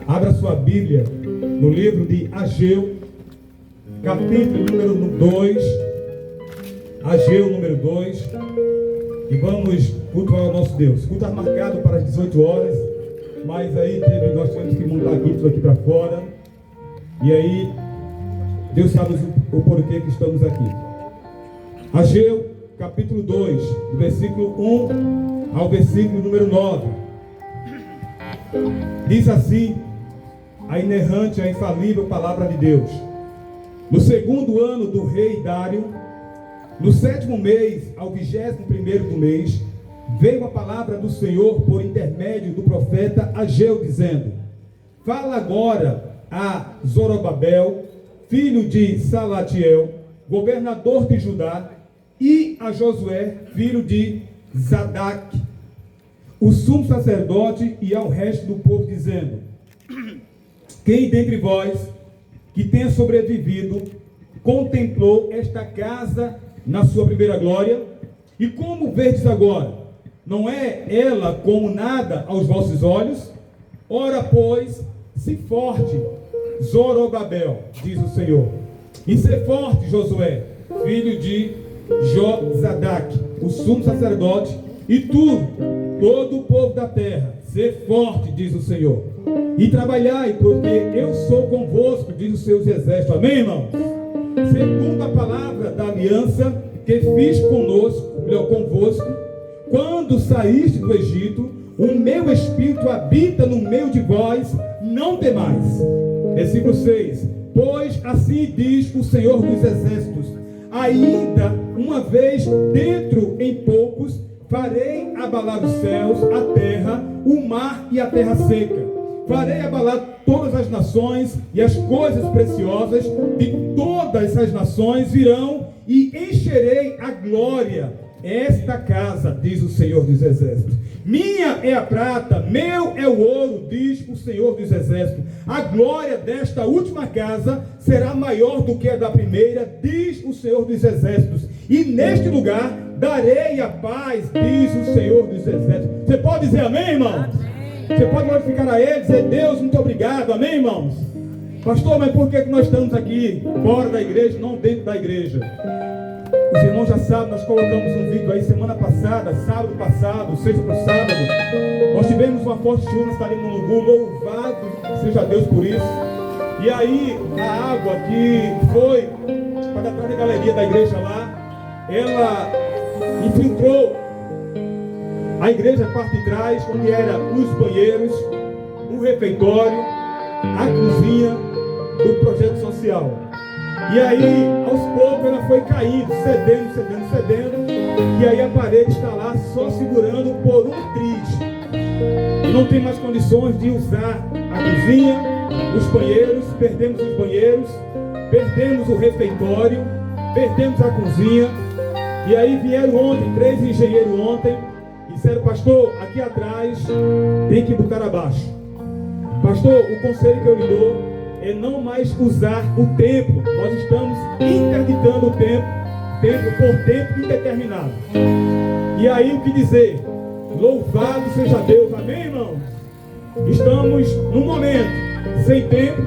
Abra sua Bíblia no livro de Ageu, capítulo número 2. Ageu número 2. E vamos cultuar o nosso Deus. Culto está marcado para as 18 horas. Mas aí nós tivemos que montar tudo aqui para fora. E aí, Deus sabe o porquê que estamos aqui. Ageu, capítulo 2, do versículo 1 ao versículo número 9. Diz assim a inerrante, a infalível palavra de Deus. No segundo ano do rei Dário, no 7º mês, ao 21º do mês, veio a palavra do Senhor por intermédio do profeta Ageu, dizendo: fala agora a Zorobabel, filho de Salatiel, governador de Judá, e a Josué, filho de Zadaque, o sumo sacerdote, e ao resto do povo, dizendo: quem dentre vós que tenha sobrevivido contemplou esta casa na sua primeira glória? E como verdes agora? Não é ela como nada aos vossos olhos? Ora, pois, se forte, Zorobabel, diz o Senhor, e se forte, Josué, filho de Josadaque, o sumo sacerdote, e tu, todo o povo da terra, se forte, diz o Senhor, e trabalhai, porque eu sou convosco, diz os seus exércitos. Amém, irmãos? Segundo a palavra da aliança que fiz convosco, quando saíste do Egito, o meu espírito habita no meio de vós, não temais. Versículo 6. Pois assim diz o Senhor dos exércitos: ainda uma vez dentro em poucos, farei abalar os céus, a terra, o mar e a terra seca. Farei abalar todas as nações, e as coisas preciosas de todas as nações virão, e encherei a glória esta casa, diz o Senhor dos exércitos. Minha é a prata, meu é o ouro, diz o Senhor dos exércitos. A glória desta última casa será maior do que a da primeira, diz o Senhor dos exércitos. E neste lugar darei a paz, diz o Senhor dos exércitos. Você pode dizer amém, irmãos? Você pode glorificar a Ele, dizer: Deus, muito obrigado, amém, irmãos? Pastor, mas por que nós estamos aqui fora da igreja, não dentro da igreja? Os irmãos já sabem, nós colocamos um vídeo aí semana passada, sábado passado, sexta para sábado. Nós tivemos uma forte chuva na cidade de Mulungu, louvado seja Deus por isso. E aí, a água que foi para trás da galeria da igreja lá, ela infiltrou a igreja, a parte de trás, onde eram os banheiros, o refeitório, a cozinha do projeto social. E aí, aos poucos, ela foi caindo, cedendo. E aí a parede está lá só segurando por um triz. Não tem mais condições de usar a cozinha, os banheiros. Perdemos os banheiros, perdemos o refeitório, perdemos a cozinha. E aí vieram ontem, 3 engenheiros ontem, e disseram: pastor, aqui atrás tem que botar abaixo. Pastor, o conselho que eu lhe dou é não mais usar o templo. Nós estamos interditando o templo por tempo indeterminado. E aí o que dizer? Louvado seja Deus, amém, irmãos? Estamos num momento sem templo,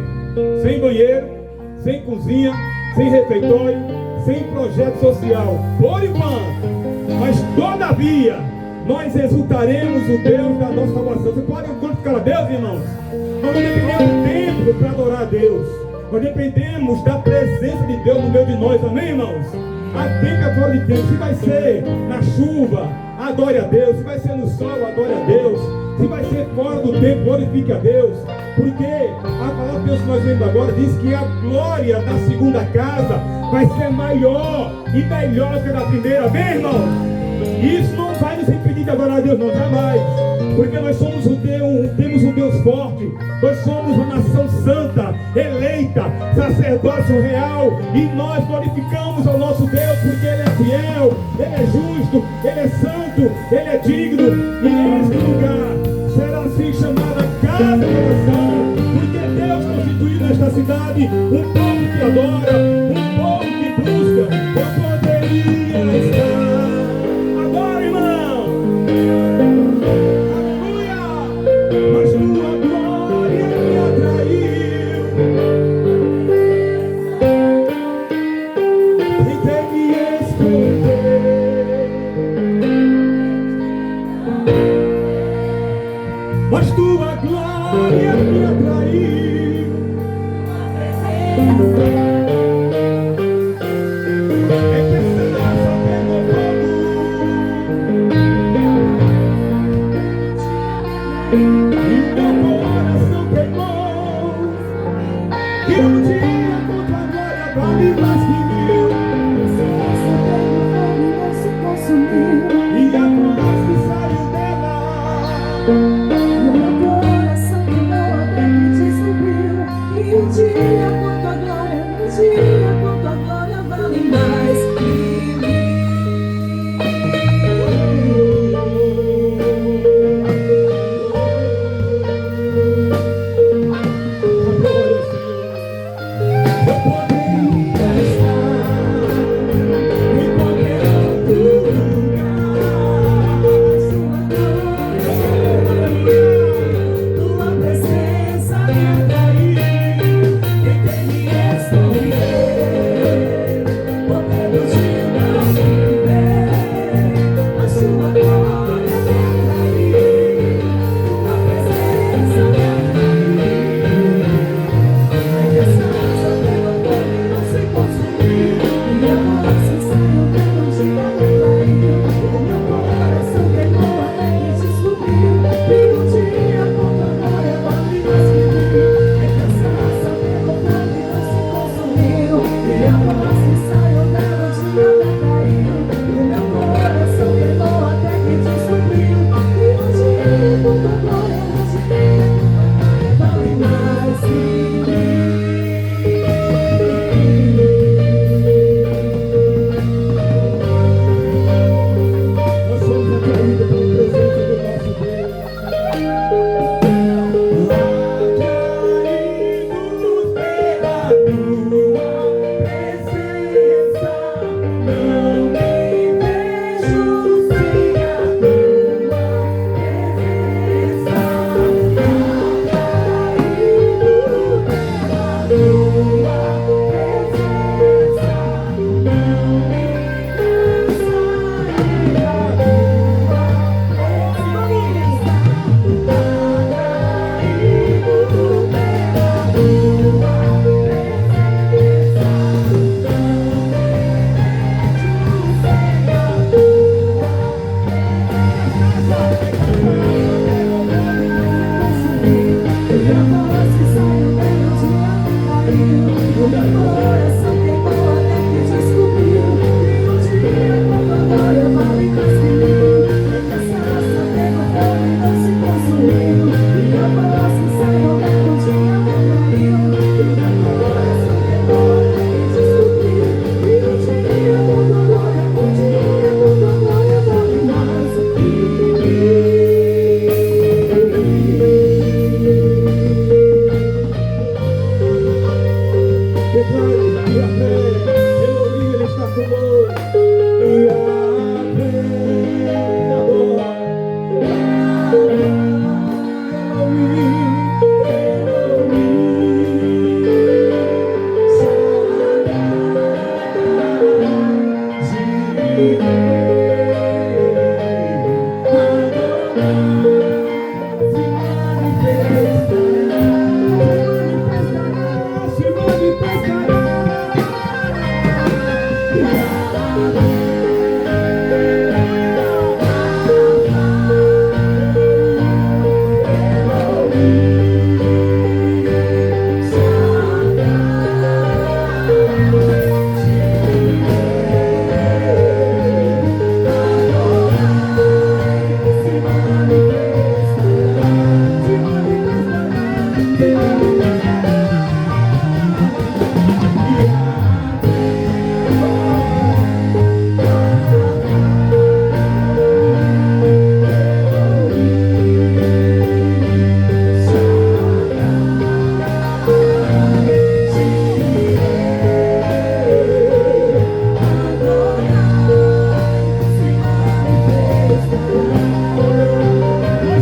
sem banheiro, sem cozinha, sem refeitório, sem projeto social, por enquanto. Mas todavia nós exultaremos o Deus da nossa salvação. Você pode glorificar a Deus, irmãos? Nós não dependemos do templo para adorar a Deus. Nós dependemos da presença de Deus no meio de nós. Amém, irmãos? Há tempo e fora de tempo. Se vai ser na chuva, adore a Deus. Se vai ser no sol, adore a Deus. Se vai ser fora do tempo, glorifique a Deus. Porque a palavra de Deus que nós vemos agora diz que a glória da segunda casa vai ser maior e melhor que a da primeira. Amém, irmãos? Isso não vai nos impedir de adorar a Deus, não, jamais. Porque nós somos temos um Deus forte. Nós somos uma nação santa, eleita, sacerdócio real. E nós glorificamos ao nosso Deus, porque Ele é fiel, Ele é justo, Ele é santo, Ele é digno. E este lugar será assim chamada casa de oração, porque Deus constituiu nesta cidade um povo que adora, um povo que busca. Eu poderia estar agora, irmão, aleluia, mas tua glória me Nós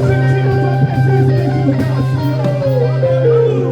sentimos a presença desse lugar, Senhor. Aleluia.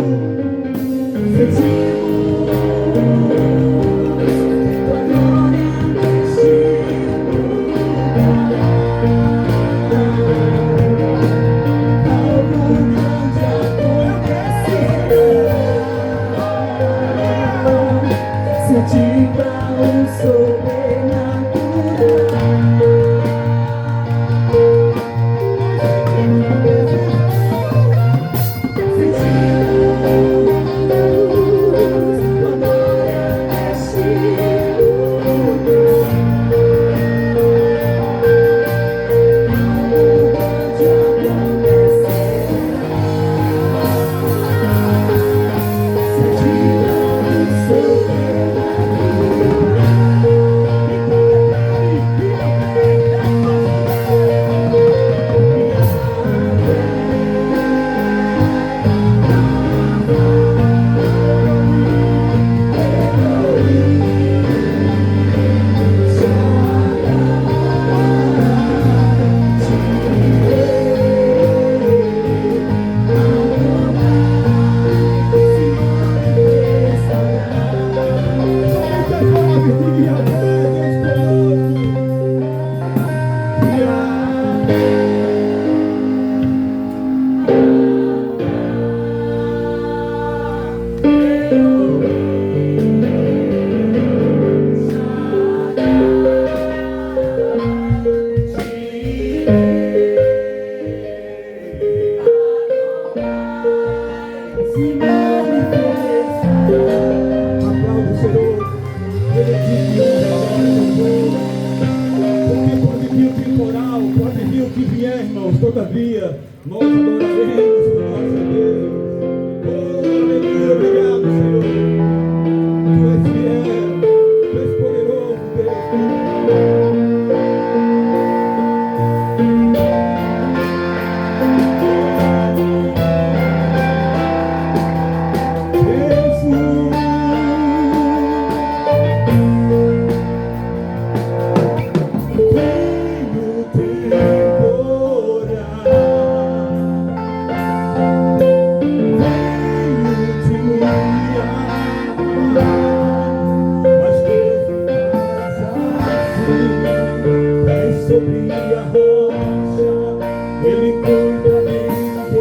Aplauda o Senhor. Ele é digno. Porque pode vir o temporal, pode vir o que vier, irmãos. Todavia, nós adoraremos o nosso Deus. Oh, aleluia. Obrigado, Senhor. Tu és fiel, tu és poderoso, Deus. Sobre a rocha, Ele cuida bem de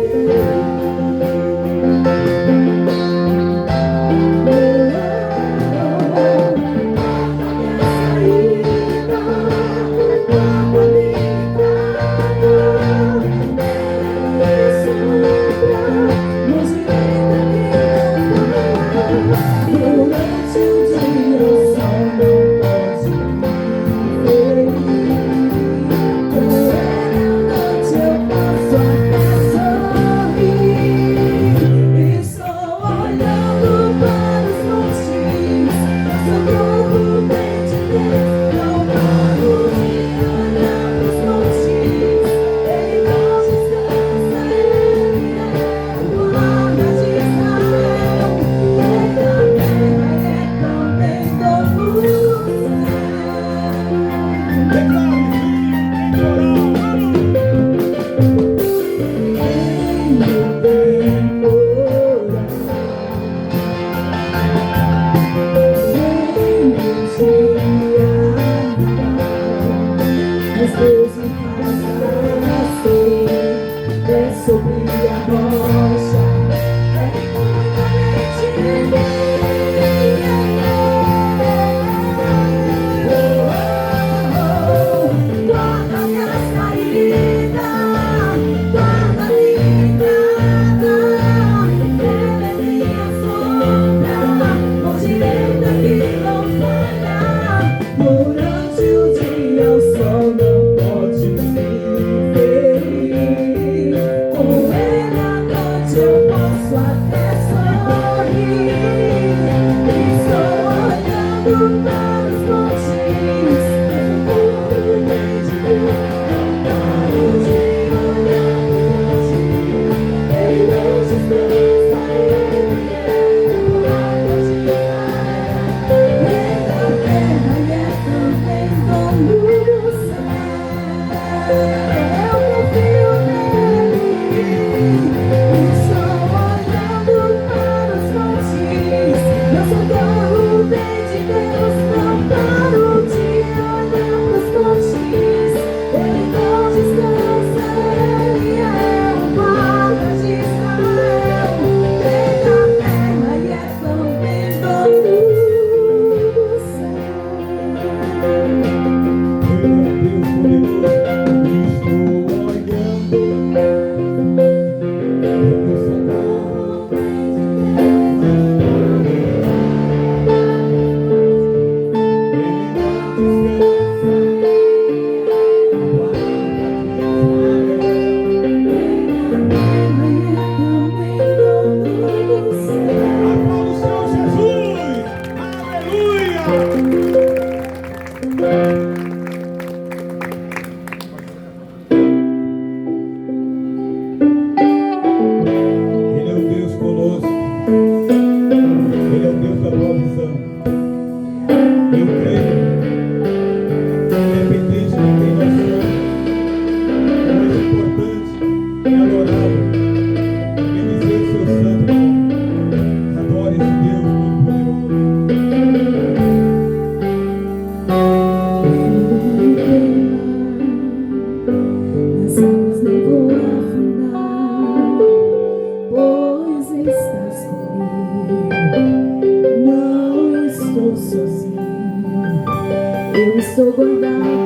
Estou guardado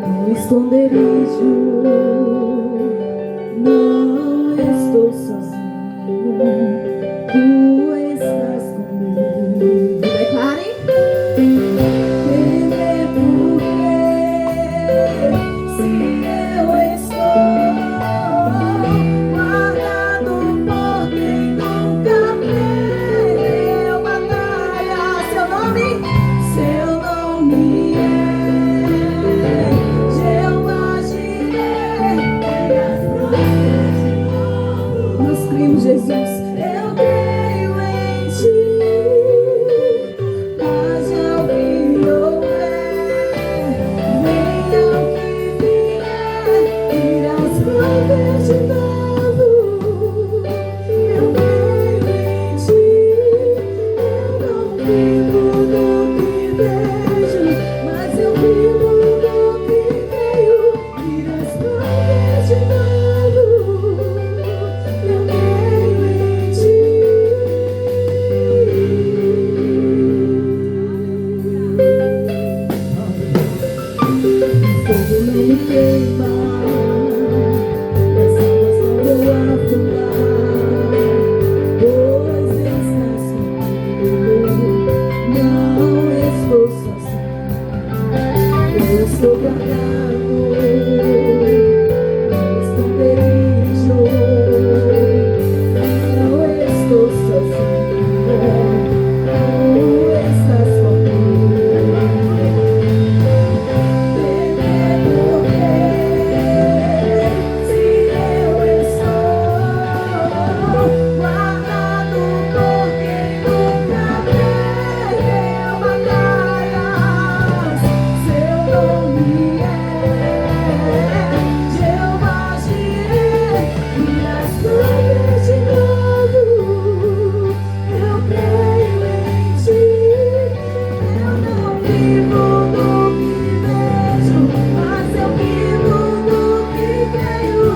no esconderijo, não estou sozinho. Jesus, eu creio em ti. Haja o que houver, venha o que vier, irás prover de novo. Eu creio em ti. Eu não vivo do que vejo, mas eu vivo do que creio. Irás prover de novo. Eu creio em ti. Fogo não me queima, essa voz não vou afundar, pois estás comigo, não estou sozinho, eu estou guardado, não estou perigo, não estou sozinho, tu estás comigo. Se eu estou guardado por quem nunca perdeu batalhas, seu nome é Jeová Jireh, irás prover de novo. Eu creio em ti. Eu não vivo do que vejo, mas eu vivo do que creio.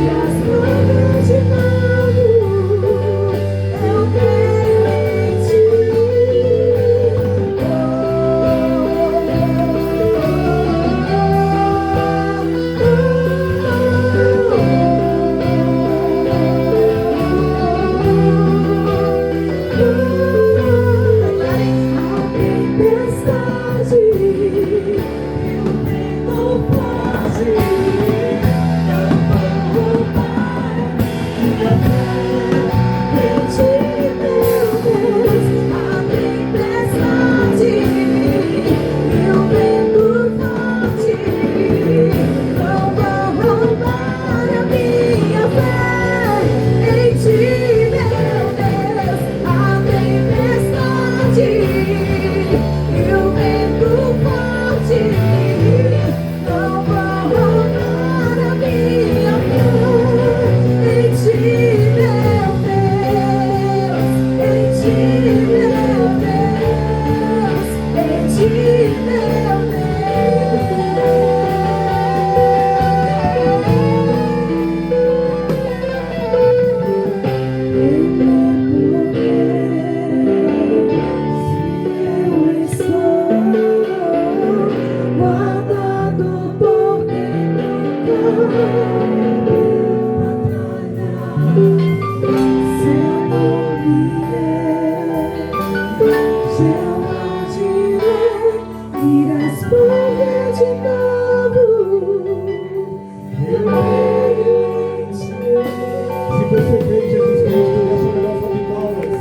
Irás prover de novo. Eu creio em ti. Tempestade, eu tenho paz, não vou roubar minha fé em ti, meu Deus. A tempestade, eu vento forte, não vou roubar a minha fé em ti, meu Deus. A tempestade, eu vento forte, não vou roubar a minha fé em ti, meu Deus. Em ti, meu Deus. Em ti, meu Deus. Eu estou guardado por quem nunca perdeu batalha. Seu nome é Jeová Jireh, irás prover de novo. Eu creio em ti. Se você crê em Jesus Cristo, dê a sua melhor salva de palmas.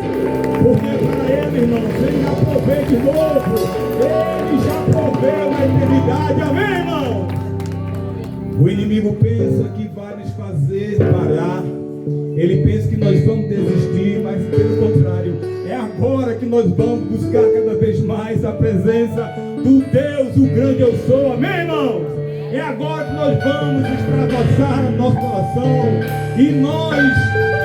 Porque para Ele, irmãos, Ele já proveu de novo. Ele já proveu na eternidade. Amém, irmão? O inimigo pensa que vai nos fazer parar. Ele pensa que nós vamos desistir, mas pelo contrário, é agora que nós vamos buscar cada vez mais a presença do Deus, o grande eu sou. Amém, irmãos? É agora que nós vamos extravasar o nosso coração e nós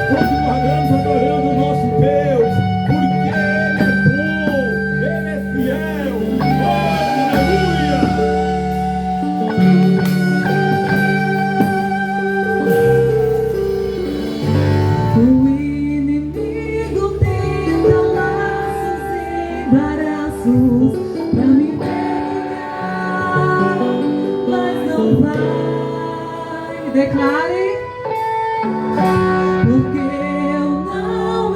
continuaremos adorando o nosso Deus, porque Ele é bom, Ele é fiel. Oh, aleluia! O inimigo tenta laços e embaraços pra me pegar, mas não vai. Declare, porque eu não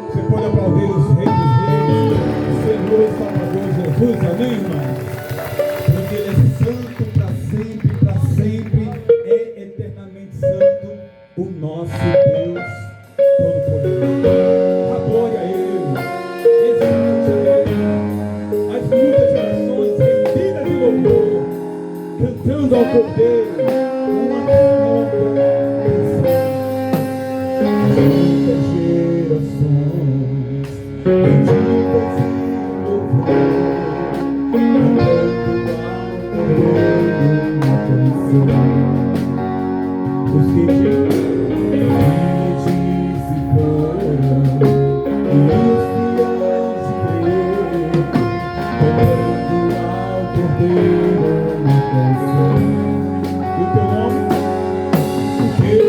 Você pode aplaudir os reis dos reis, Senhor e Salvador Jesus, amém, irmão? Porque Ele é santo para sempre, é eternamente santo, o nosso Deus Todo-Poderoso. Adore a Ele, exalte a Ele, as muitas gerações rendidas de louvor, cantando ao Cordeiro uma nova canção. Muitas gerações rendidas em louvor, cantando ao Cordeiro uma canção. Os que se foram e os que hão de crer, cantando ao Cordeiro uma canção. O teu nome é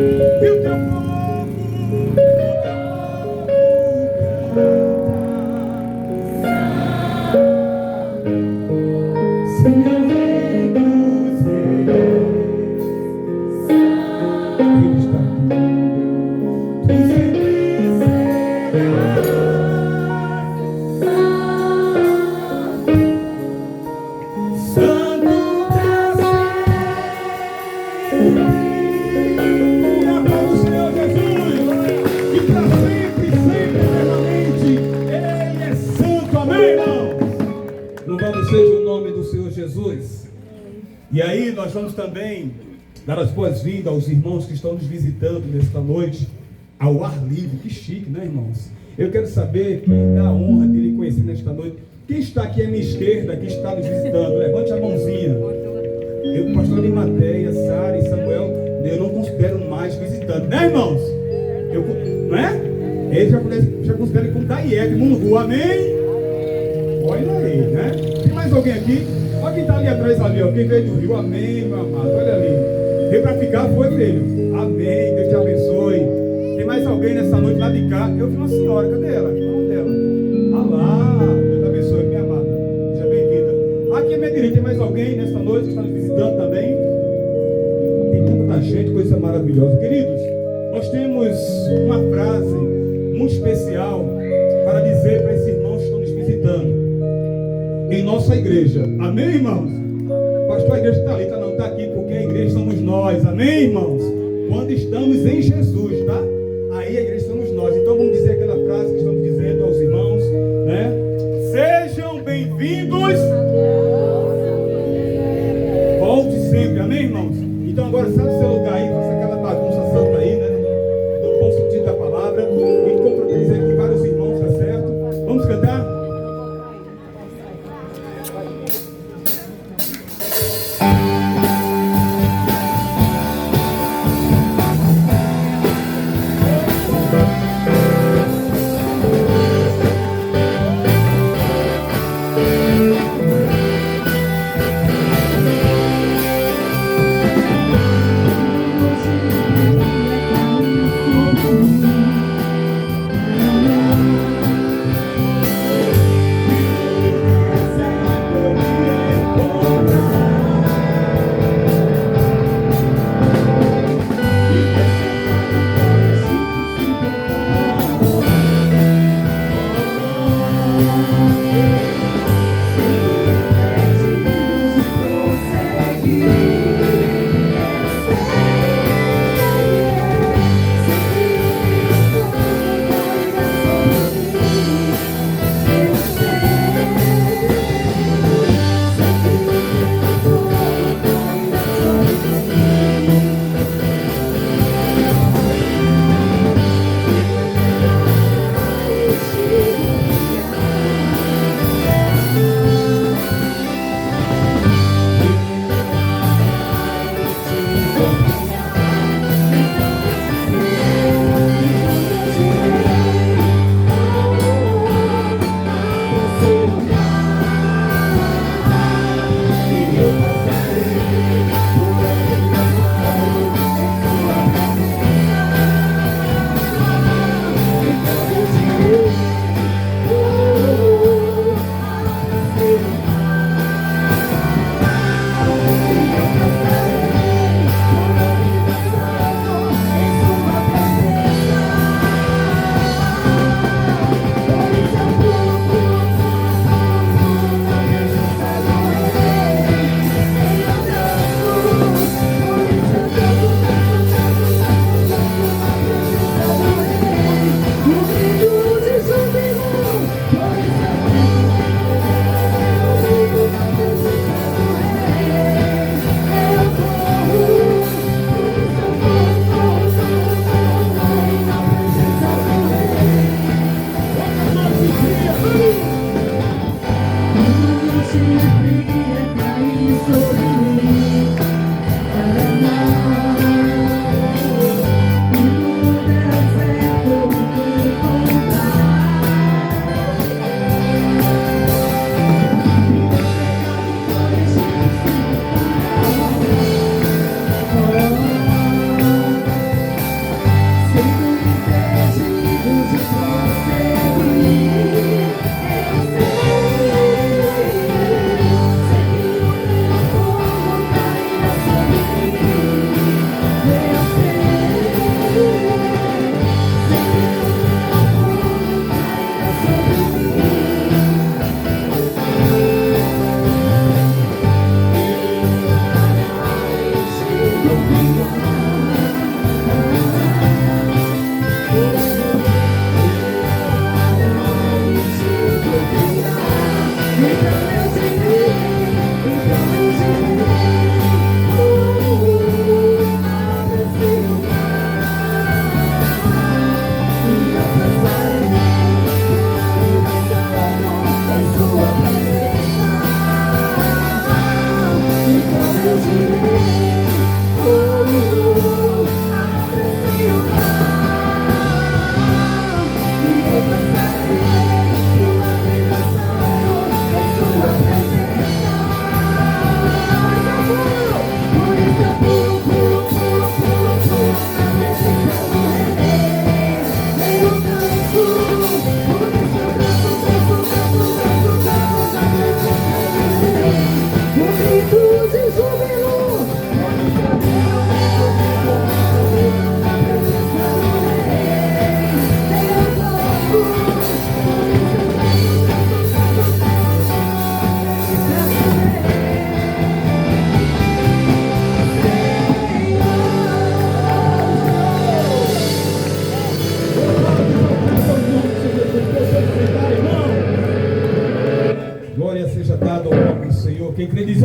E o teu povo Senhor Rei dos Reis, Ele está aqui. Tu sempre serás Santo pra sempre. É para o Senhor Jesus, e para sempre, sempre, eternamente, Ele é santo. Amém, irmão? Louvado seja o nome do Senhor Jesus. E aí nós vamos também dar as boas-vindas aos irmãos que estão nos visitando nesta noite, ao ar livre. Que chique, né, irmãos? Eu quero saber quem dá a honra de lhe conhecer nesta noite. Quem está aqui à minha esquerda, que está nos visitando? Levante a mãozinha. Eu, pastor Arimateia, Sara e Samuel, eu não considero mais visitante, né, irmãos? Não é? Eles já consideram como Daiete, Mungu, amém? Olha aí, né? Tem mais alguém aqui? Olha quem está ali atrás ali, ó. Quem veio do Rio, amém, meu amado, olha ali. Veio para ficar, foi, filho? Amém, Deus te abençoe. Tem mais alguém nessa noite lá de cá? Eu vi uma senhora, cadê ela? Qual é o nome dela? Ah lá, Deus te abençoe, minha amada. Seja bem-vinda. Aqui à minha direita, tem mais alguém nesta noite que está nos visitando também? Tem tanta gente, coisa maravilhosa. Queridos, nós temos uma frase muito especial para dizer para esses irmãos que estão nos visitando em nossa igreja. Amém, irmãos? Pastor, a igreja está ali, não está aqui, porque a igreja somos nós. Amém, irmãos? Quando estamos em Jesus, tá? Aí a igreja somos nós. Então vamos dizer aquela frase que estamos dizendo aos irmãos, né? Sejam bem-vindos. Volte sempre, amém, irmãos? Então agora sai do seu lugar aí, faça aquela bagunça santa aí, né? No bom sentido da palavra. E confraternizar aqui vários irmãos, tá certo? Vamos cantar?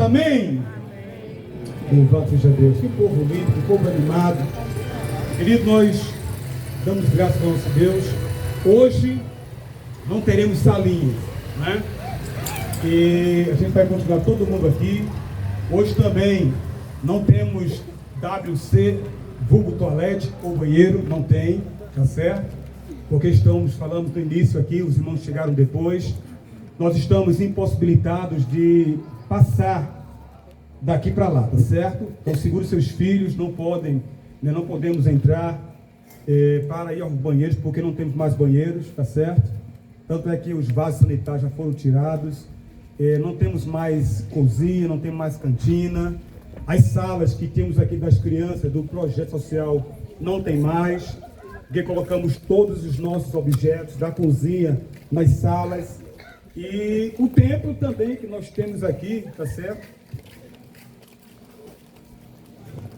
amém? Louvado seja Deus. Que povo lindo, que povo animado. Querido, nós damos graças ao nosso Deus. Hoje não teremos salinhas, né? E a gente vai continuar todo mundo aqui. Hoje também não temos WC, vulgo toalete ou banheiro, não tem, tá certo? Porque estamos falando do início aqui, os irmãos chegaram depois. Nós estamos impossibilitados de passar daqui para lá, tá certo? Então segure seus filhos, não podemos entrar para ir aos banheiros, porque não temos mais banheiros, tá certo? Tanto é que os vasos sanitários já foram tirados, não temos mais cozinha, não temos mais cantina, as salas que temos aqui das crianças do projeto social não tem mais, porque colocamos todos os nossos objetos da cozinha nas salas, e o templo também que nós temos aqui, tá certo?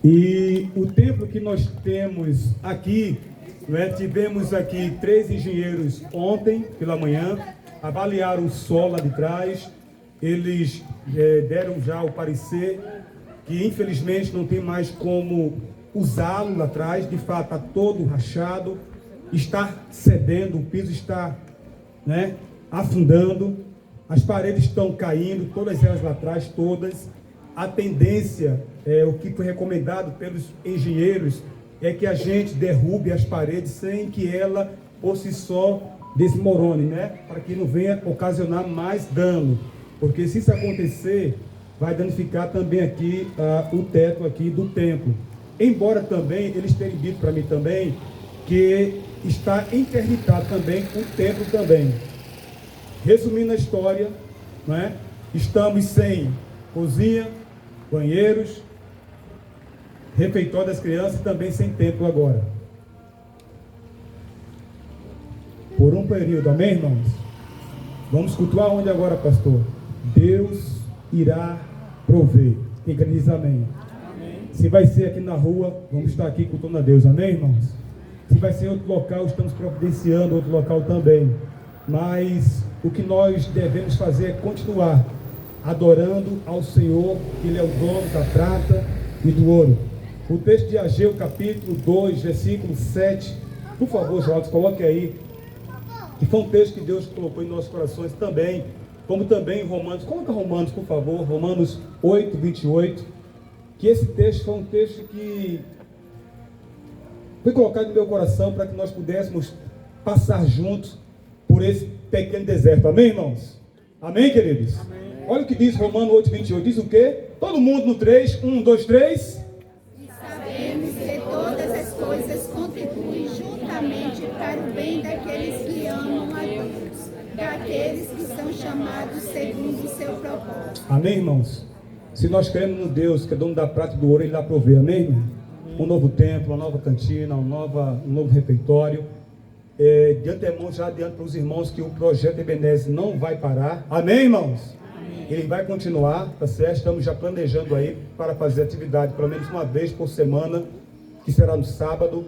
E o templo que nós temos aqui, né, tivemos aqui 3 engenheiros ontem pela manhã, avaliaram o solo lá de trás, eles deram já o parecer que infelizmente não tem mais como usá-lo lá atrás, de fato está todo rachado, está cedendo, o piso está, né, afundando, as paredes estão caindo, todas elas lá atrás, todas. A tendência, o que foi recomendado pelos engenheiros, é que a gente derrube as paredes sem que ela, por si só, desmorone, né? Para que não venha ocasionar mais dano. Porque se isso acontecer, vai danificar também aqui o teto aqui do templo. Embora também, eles tenham dito para mim também, que está interditado também o templo também. Resumindo a história, né? Estamos sem cozinha, banheiros, refeitório das crianças e também sem templo agora. Por um período, amém, irmãos? Vamos cultuar onde agora, pastor? Deus irá prover. Quem quer dizer amém? Amém? Se vai ser aqui na rua, vamos estar aqui cultuando a Deus, amém, irmãos? Se vai ser em outro local, estamos providenciando outro local também. Mas o que nós devemos fazer é continuar adorando ao Senhor, que Ele é o dono da prata e do ouro. O texto de Ageu, capítulo 2, versículo 7, por favor, Jorge, coloque aí, que foi um texto que Deus colocou em nossos corações também, como também em Romanos, coloca Romanos, por favor, Romanos 8, 28, que esse texto foi um texto que foi colocado no meu coração para que nós pudéssemos passar juntos por esse pequeno deserto, amém, irmãos? Amém, queridos? Amém. Olha o que diz Romanos 8, 28, diz o quê? Todo mundo no 3, 1, 2, 3. E sabemos que todas as coisas contribuem juntamente para o bem daqueles que amam a Deus, daqueles que são chamados segundo o seu propósito. Amém, irmãos? Se nós cremos no Deus, que é dono da prata e do ouro, Ele irá prover, amém, irmão? Um novo templo, uma nova cantina, um novo refeitório. De antemão, já adianto para os irmãos que o projeto Ebenezer não vai parar. Amém, irmãos? Amém. Ele vai continuar, tá certo? Estamos já planejando aí para fazer atividade pelo menos uma vez por semana, que será no sábado,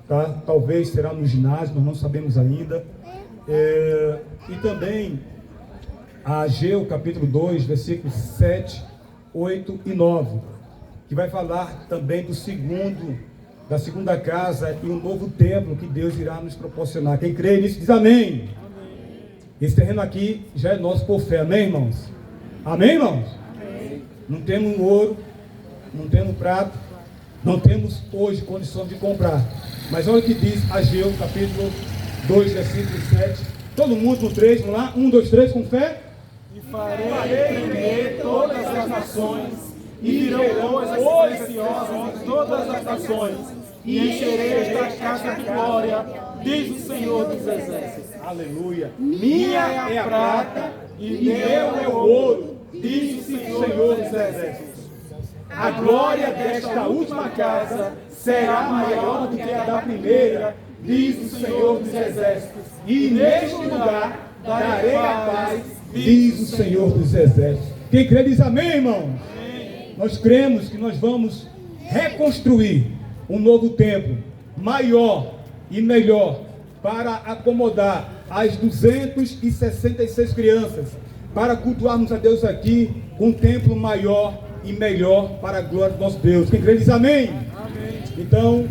tá? Talvez será no ginásio, nós não sabemos ainda. E também Ageu capítulo 2, versículos 7, 8 e 9, que vai falar também da segunda casa e um novo templo que Deus irá nos proporcionar. Quem crê nisso diz amém. Amém. Esse terreno aqui já é nosso por fé, amém, irmãos? Amém, irmãos? Amém. Não temos ouro, não temos prata, não temos hoje condições de comprar. Mas olha o que diz Ageu, capítulo 2, versículo 7. Todo mundo no 3, vamos lá? 1, 2, 3, com fé. E farei tremer todas as nações, e virão coisas preciosas de todas as nações, e encherei esta casa de glória, diz o Senhor dos Exércitos. Aleluia. Minha é a prata, e meu é o ouro, diz o Senhor dos Exércitos. A glória desta última casa será maior do que a da primeira, diz o Senhor dos Exércitos. E neste lugar darei a paz, diz o Senhor dos Exércitos. Quem crê diz amém, irmão? Amém. Nós cremos que nós vamos reconstruir um novo templo, maior e melhor, para acomodar as 266 crianças, para cultuarmos a Deus aqui com um templo maior e melhor para a glória do nosso Deus. Quem crê diz amém? Amém. Então,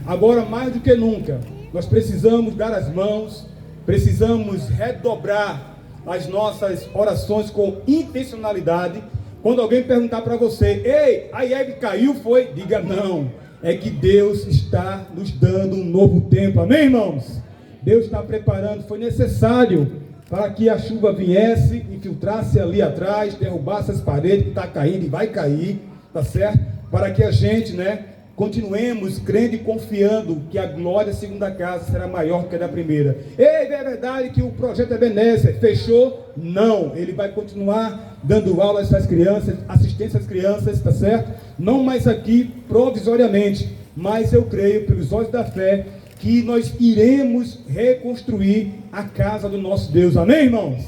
agora mais do que nunca, nós precisamos dar as mãos, precisamos redobrar as nossas orações com intencionalidade. Quando alguém perguntar para você, ei, a IEB caiu, foi? Diga não, é que Deus está nos dando um novo tempo, amém, irmãos? Deus está preparando, foi necessário para que a chuva viesse, infiltrasse ali atrás, derrubasse as paredes que está caindo e vai cair, tá certo? Para que a gente, continuemos crendo e confiando que a glória segundo a casa será maior que a da primeira. Ei, é verdade que o projeto Ebenezer fechou? Não, ele vai continuar dando aula a essas crianças, assistência às crianças, tá certo? Não mais aqui provisoriamente, mas eu creio pelos olhos da fé que nós iremos reconstruir a casa do nosso Deus, amém, irmãos?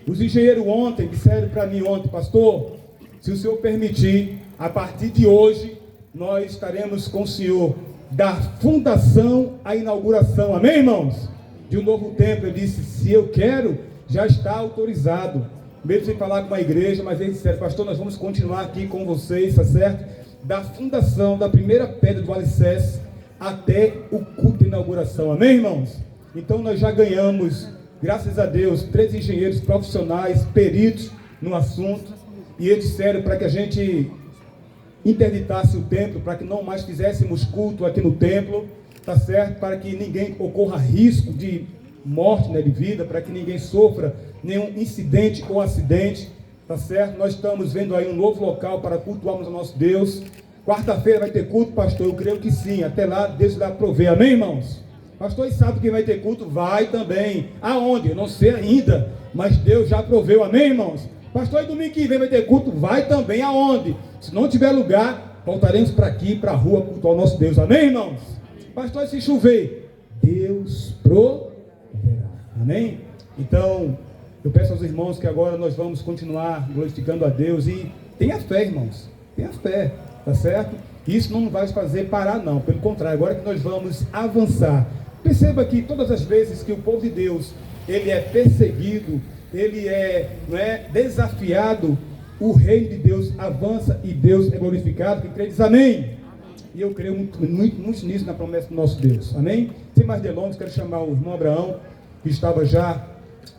Os engenheiros ontem disseram para mim pastor, se o senhor permitir, a partir de hoje nós estaremos com o senhor da fundação à inauguração, amém, irmãos? De um novo templo. Eu disse, se eu quero, já está autorizado, mesmo sem falar com a igreja, mas eles disseram, pastor, nós vamos continuar aqui com vocês, tá certo? Da fundação, da primeira pedra do alicerce até o culto de inauguração, amém, irmãos? Então nós já ganhamos, graças a Deus, 3 engenheiros profissionais, peritos no assunto, e eles disseram para que a gente interditasse o templo, para que não mais fizéssemos culto aqui no templo, tá certo? Para que ninguém ocorra risco de morte, de vida, para que ninguém sofra nenhum incidente ou acidente, tá certo? Nós estamos vendo aí um novo local para cultuarmos o nosso Deus. Quarta-feira vai ter culto, pastor? Eu creio que sim. Até lá, Deus vai prover. Amém, irmãos? Pastor, e sabe que vai ter culto? Vai também. Aonde? Eu não sei ainda, mas Deus já proveu. Amém, irmãos? Pastor, e domingo que vem vai ter culto? Vai também. Aonde? Se não tiver lugar, voltaremos para aqui, para a rua, cultuar o nosso Deus. Amém, irmãos? Pastor, e se chover? Deus proverá. Amém? Então, eu peço aos irmãos que agora nós vamos continuar glorificando a Deus. E tenha fé, irmãos. Tenha fé. Tá certo? Isso não vai fazer parar, não. Pelo contrário, agora que nós vamos avançar. Perceba que todas as vezes que o povo de Deus, ele é perseguido, ele é desafiado, o reino de Deus avança e Deus é glorificado. Quem crê diz amém? E eu creio muito nisso, na promessa do nosso Deus. Amém? Sem mais delongas, quero chamar o irmão Abraão, que estava já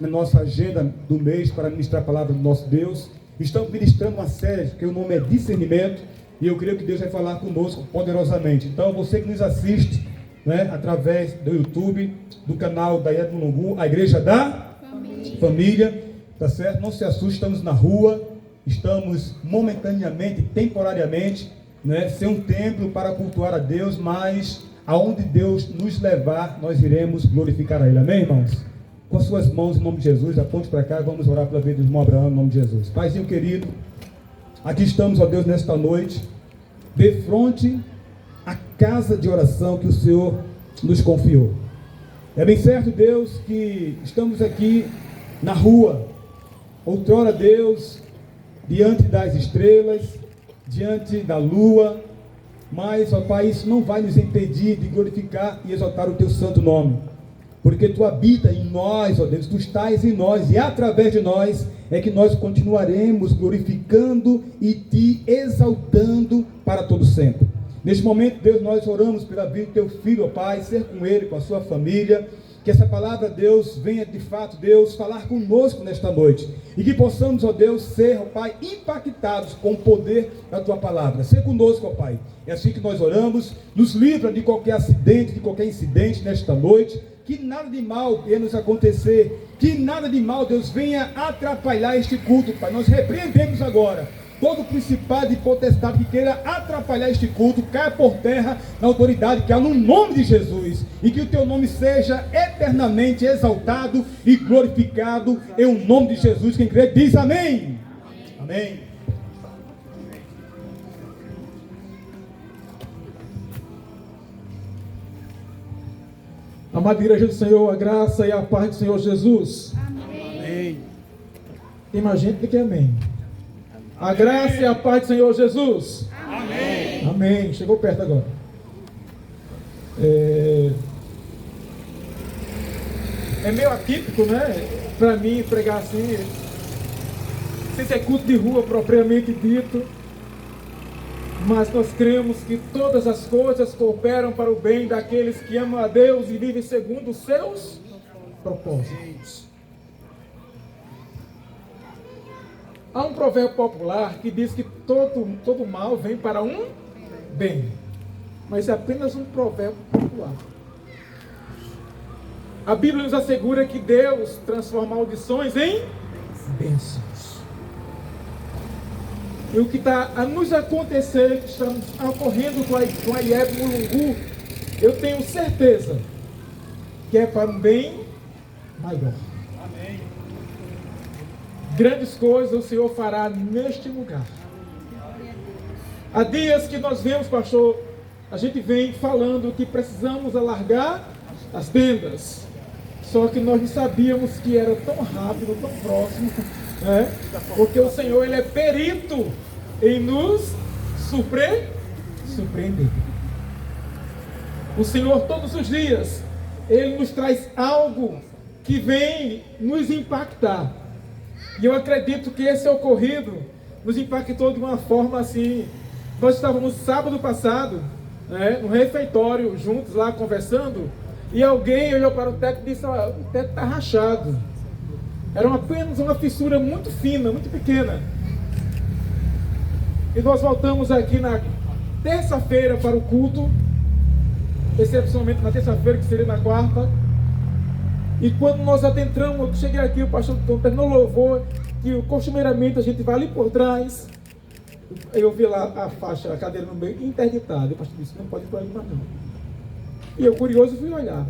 na nossa agenda do mês para ministrar a palavra do nosso Deus. Estamos ministrando uma série, que o nome é Discernimento. E eu creio que Deus vai falar conosco poderosamente. Então, você que nos assiste, através do YouTube, do canal da IEB Mulungu, a Igreja da Família, tá certo? Não se assuste, estamos na rua, estamos momentaneamente, temporariamente, sem um templo para cultuar a Deus, mas aonde Deus nos levar, nós iremos glorificar a Ele. Amém, irmãos? Com as suas mãos, em nome de Jesus, aponte para cá, vamos orar pela vida do irmão Abraão, em nome de Jesus. Paizinho querido, aqui estamos, ó Deus, nesta noite, de frente à casa de oração que o Senhor nos confiou. É bem certo, Deus, que estamos aqui na rua. Outrora, Deus, diante das estrelas, diante da lua, mas, ó Pai, isso não vai nos impedir de glorificar e exaltar o Teu santo nome. Porque Tu habita em nós, ó Deus, Tu estás em nós, e através de nós é que nós continuaremos glorificando e Te exaltando para todo sempre. Neste momento, Deus, nós oramos pela vida do Teu Filho, ó Pai, ser com Ele, com a sua família, que essa palavra, Deus, venha de fato, Deus, falar conosco nesta noite, e que possamos, ó Deus, ser, ó Pai, impactados com o poder da Tua palavra. Ser conosco, ó Pai. É assim que nós oramos. Nos livra de qualquer acidente, de qualquer incidente nesta noite. Que nada de mal venha nos acontecer, que nada de mal, Deus, venha atrapalhar este culto, Pai. Nós repreendemos agora todo principado e potestade que queira atrapalhar este culto, caia por terra na autoridade que há no nome de Jesus, e que o Teu nome seja eternamente exaltado e glorificado em o nome de Jesus. Quem crê diz amém. Amém. Amada igreja do Senhor, a graça e a paz do Senhor Jesus. Amém. Tem mais gente do que amém. A graça e a paz do Senhor Jesus. Amém. Amém. Chegou perto agora. É meio atípico, né? Para mim pregar assim. sei se é culto de rua propriamente dito, mas nós cremos que todas as coisas cooperam para o bem daqueles que amam a Deus e vivem segundo os seus propósitos. Há um provérbio popular que diz que todo mal vem para um bem, mas é apenas um provérbio popular. A Bíblia nos assegura que Deus transforma maldições em bênçãos. E o que está a nos acontecer, que está ocorrendo com a IEB Mulungu, eu tenho certeza que é para um bem maior. Amém. Grandes coisas o Senhor fará neste lugar. Há dias que nós vemos, pastor, a gente vem falando que precisamos alargar as tendas. Só que nós não sabíamos que era tão rápido, tão próximo, né? Porque o Senhor, Ele é perito em nos surpreender. O Senhor, todos os dias, Ele nos traz algo que vem nos impactar. E eu acredito que esse ocorrido nos impactou de uma forma assim. Nós estávamos sábado passado, né, no refeitório, juntos lá conversando, e alguém olhou para o teto e disse: o teto está rachado. Era apenas uma fissura muito fina, muito pequena. E nós voltamos aqui na terça-feira para o culto, excepcionalmente na terça-feira, que seria na quarta. E quando nós adentramos, eu cheguei aqui, o pastor terminou o louvor, que costumeiramente a gente vai ali por trás. Eu vi lá a faixa, a cadeira no meio, interditada. O pastor disse: não pode ir por ali mais não. E eu, curioso, fui olhar.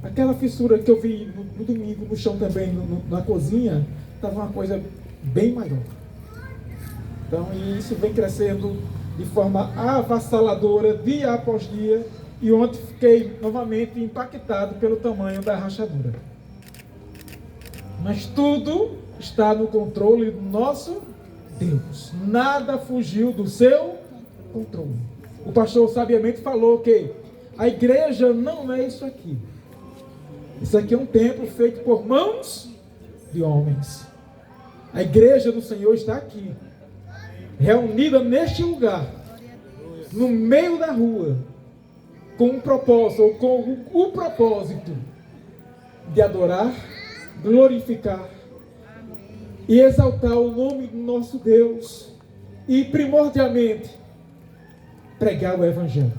Aquela fissura que eu vi no domingo, no chão também, na cozinha, estava uma coisa bem maior. Então, e isso vem crescendo de forma avassaladora, dia após dia. E ontem fiquei novamente impactado pelo tamanho da rachadura. Mas tudo está no controle do nosso Deus. Nada fugiu do seu controle. O pastor sabiamente falou que a igreja não é isso aqui. Isso aqui é um templo feito por mãos de homens. A igreja do Senhor está aqui, reunida neste lugar, no meio da rua, com um propósito, ou com o propósito de adorar, glorificar e exaltar o nome do nosso Deus e, primordialmente, pregar o Evangelho.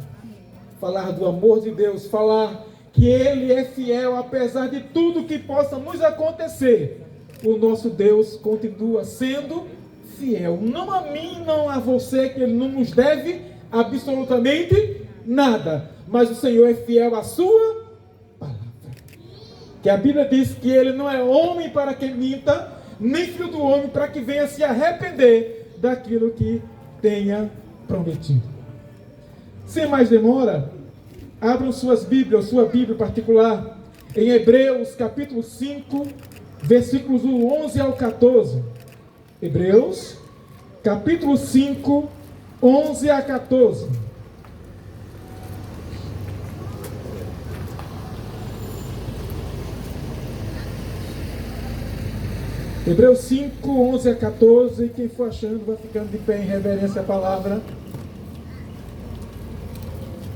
Falar do amor de Deus, falar que Ele é fiel, apesar de tudo que possa nos acontecer. O nosso Deus continua sendo fiel. Não a mim, não a você, que Ele não nos deve absolutamente nada. Mas o Senhor é fiel à sua palavra. Que a Bíblia diz que Ele não é homem para que minta, nem filho do homem para que venha se arrepender daquilo que tenha prometido. Sem mais demora, abram suas Bíblias, sua Bíblia particular, em Hebreus capítulo 5, versículos do 11 ao 14. Hebreus capítulo 5, 11 a 14. Hebreus 5, 11 a 14. Quem for achando vai ficando de pé em reverência à palavra.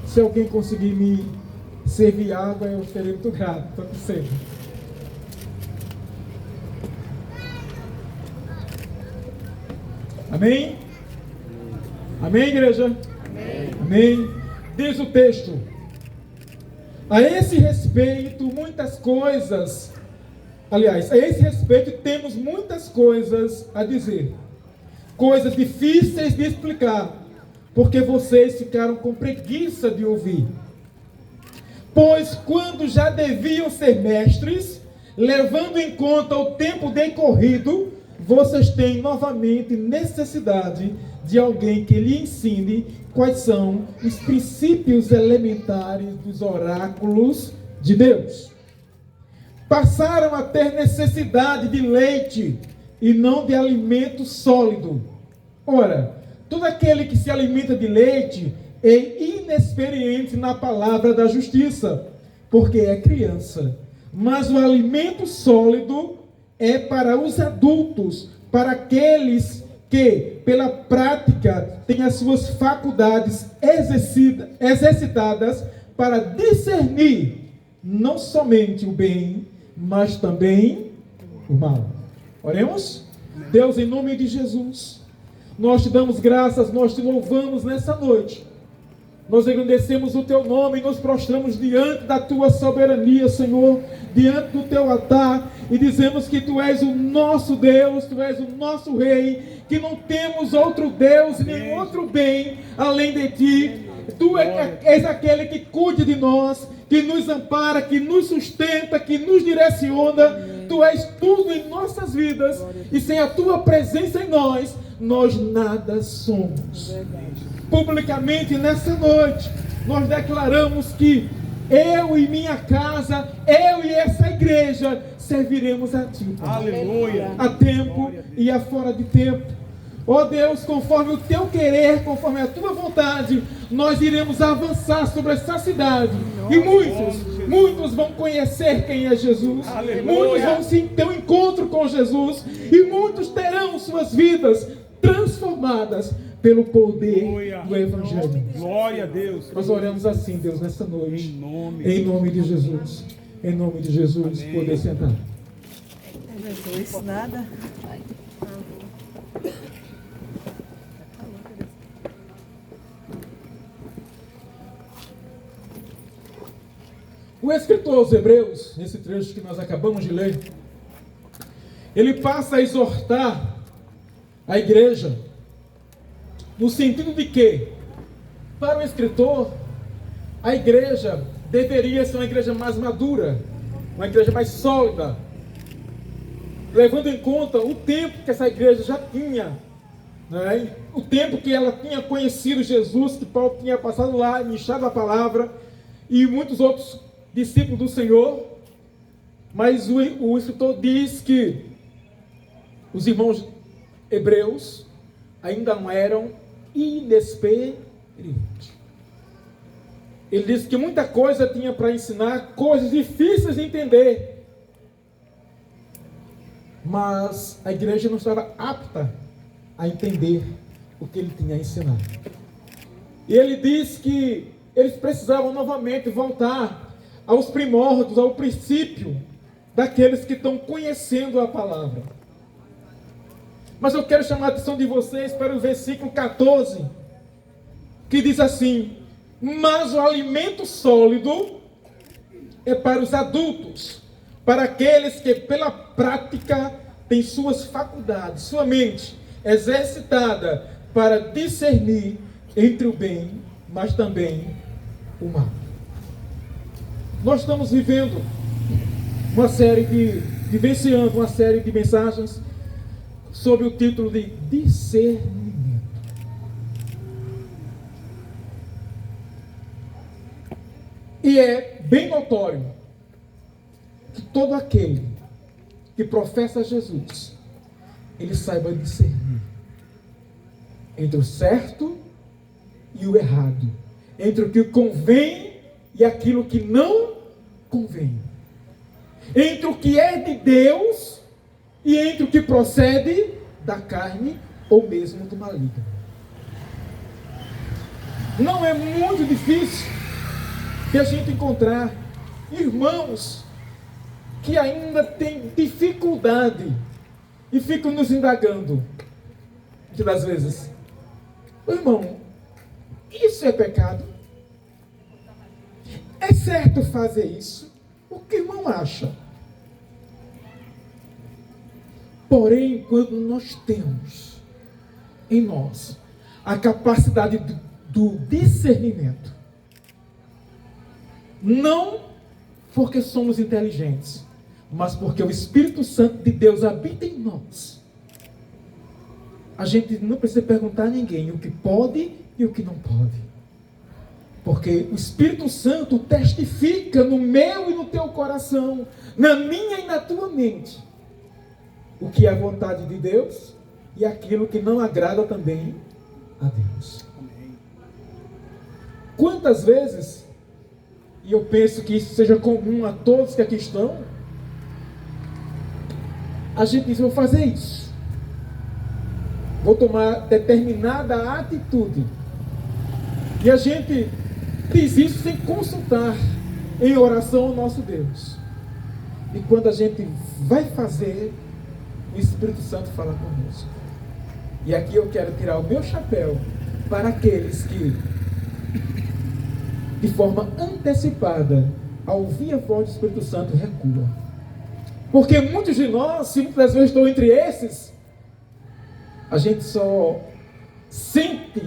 Se alguém conseguir me servir água, eu estarei muito grato. Estou com sede. Amém? Amém, igreja? Amém. Amém. Diz o texto: a esse respeito, muitas coisas. Aliás, a esse respeito temos muitas coisas a dizer. Coisas difíceis de explicar, porque vocês ficaram com preguiça de ouvir. Pois quando já deviam ser mestres, levando em conta o tempo decorrido, vocês têm novamente necessidade de alguém que lhe ensine quais são os princípios elementares dos oráculos de Deus. Passaram a ter necessidade de leite e não de alimento sólido. Ora, todo aquele que se alimenta de leite é inexperiente na palavra da justiça, porque é criança. Mas o alimento sólido é para os adultos, para aqueles que, pela prática, têm as suas faculdades exercitadas para discernir não somente o bem, mas também o mal. Oremos? Deus, em nome de Jesus, nós te damos graças, nós te louvamos nessa noite. Nós agradecemos o teu nome e nos prostramos diante da tua soberania, Senhor, diante do teu altar, e dizemos que tu és o nosso Deus, tu és o nosso Rei, que não temos outro Deus, nem outro bem além de ti. Tu és aquele que cuida de nós, que nos ampara, que nos sustenta, que nos direciona. Tu és tudo em nossas vidas, e sem a tua presença em nós, nós nada somos. Publicamente nessa noite, nós declaramos que eu e minha casa, eu e essa igreja, serviremos a ti. Aleluia. A tempo e a fora de tempo. Ó Deus, conforme o teu querer, conforme a tua vontade, nós iremos avançar sobre essa cidade. E muitos vão conhecer quem é Jesus. Aleluia. Muitos vão sim ter um encontro com Jesus. E muitos terão suas vidas transformadas pelo poder do Evangelho. Glória a Deus. Nós oramos assim, Deus, nessa noite. Em nome de Jesus. Em nome de Jesus. Amém. Poder sentar. Jesus, nada. O escritor aos Hebreus, nesse trecho que nós acabamos de ler, ele passa a exortar a igreja no sentido de que, para o escritor, a igreja deveria ser uma igreja mais madura, uma igreja mais sólida, levando em conta o tempo que essa igreja já tinha, né? O tempo que ela tinha conhecido Jesus, que Paulo tinha passado lá, iniciado a palavra, e muitos outros discípulos do Senhor. Mas o escritor diz que os irmãos hebreus ainda não eram inexperientes. Ele diz que muita coisa tinha para ensinar, coisas difíceis de entender, mas a igreja não estava apta a entender o que ele tinha a ensinar. E ele diz que eles precisavam novamente voltar aos primórdios, ao princípio daqueles que estão conhecendo a palavra. Mas eu quero chamar a atenção de vocês para o versículo 14, que diz assim: mas o alimento sólido é para os adultos, para aqueles que pela prática têm suas faculdades, sua mente exercitada para discernir entre o bem, mas também o mal. Nós estamos vivendo vivenciando uma série de mensagens sob o título de discernimento. E é bem notório que todo aquele que professa Jesus, ele saiba discernir entre o certo e o errado, entre o que convém e aquilo que não convém, entre o que é de Deus e entre o que procede da carne ou mesmo do maligno. Não é muito difícil de a gente encontrar irmãos que ainda têm dificuldade e ficam nos indagando, muitas das vezes: irmão, isso é pecado? É certo fazer isso? O que o irmão acha? Porém, quando nós temos em nós a capacidade do discernimento, não porque somos inteligentes, mas porque o Espírito Santo de Deus habita em nós, a gente não precisa perguntar a ninguém o que pode e o que não pode. Porque o Espírito Santo testifica no meu e no teu coração, na minha e na tua mente, o que é a vontade de Deus e aquilo que não agrada também a Deus. Quantas vezes, e eu penso que isso seja comum a todos que aqui estão, a gente diz: vou fazer isso. vou tomar determinada atitude. E a gente diz isso sem consultar em oração ao nosso Deus. E quando a gente vai fazer, o Espírito Santo fala conosco. E aqui eu quero tirar o meu chapéu para aqueles que, de forma antecipada, ao ouvir a voz do Espírito Santo, recuam. Porque muitos de nós, se muitas vezes estou entre esses, a gente só sente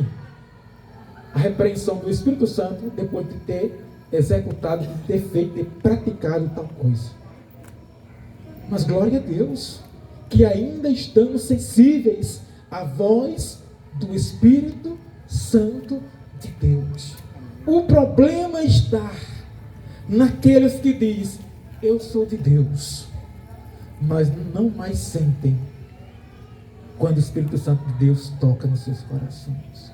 a repreensão do Espírito Santo depois de ter executado, de ter feito, de ter praticado tal coisa. Mas glória a Deus, que ainda estamos sensíveis à voz do Espírito Santo de Deus. O problema está naqueles que dizem, eu sou de Deus, mas não mais sentem quando o Espírito Santo de Deus toca nos seus corações.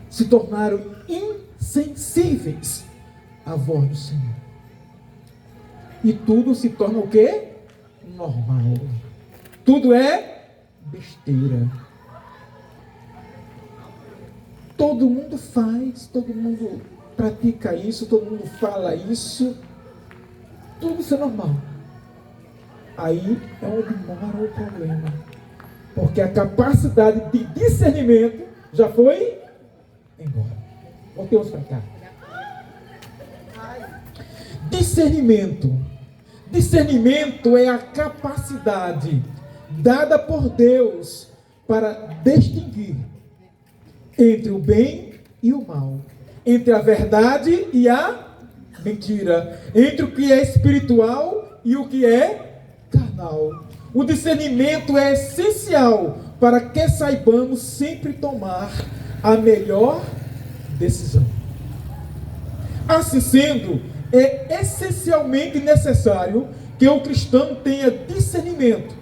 Se tornaram insensíveis à voz do Senhor. E tudo se torna o quê? Normal. Tudo é besteira. Todo mundo faz, todo mundo pratica isso, todo mundo fala isso. Tudo isso é normal. Aí é onde mora o problema. Porque a capacidade de discernimento já foi embora. Voltemos para cá. Discernimento. Discernimento é a capacidade dada por Deus para distinguir entre o bem e o mal, entre a verdade e a mentira, entre o que é espiritual e o que é carnal. O discernimento é essencial para que saibamos sempre tomar a melhor decisão. Assim sendo, é essencialmente necessário que o cristão tenha discernimento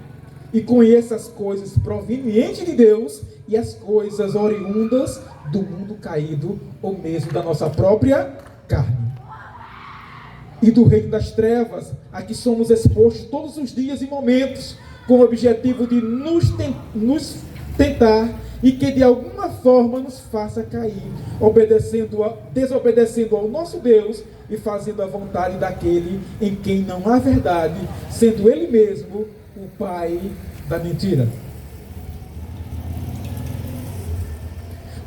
e conheça as coisas provenientes de Deus e as coisas oriundas do mundo caído ou mesmo da nossa própria carne. E do reino das trevas, a que somos expostos todos os dias e momentos, com o objetivo de nos tentar e que de alguma forma nos faça cair, desobedecendo ao nosso Deus e fazendo a vontade daquele em quem não há verdade, sendo ele mesmo o pai da mentira.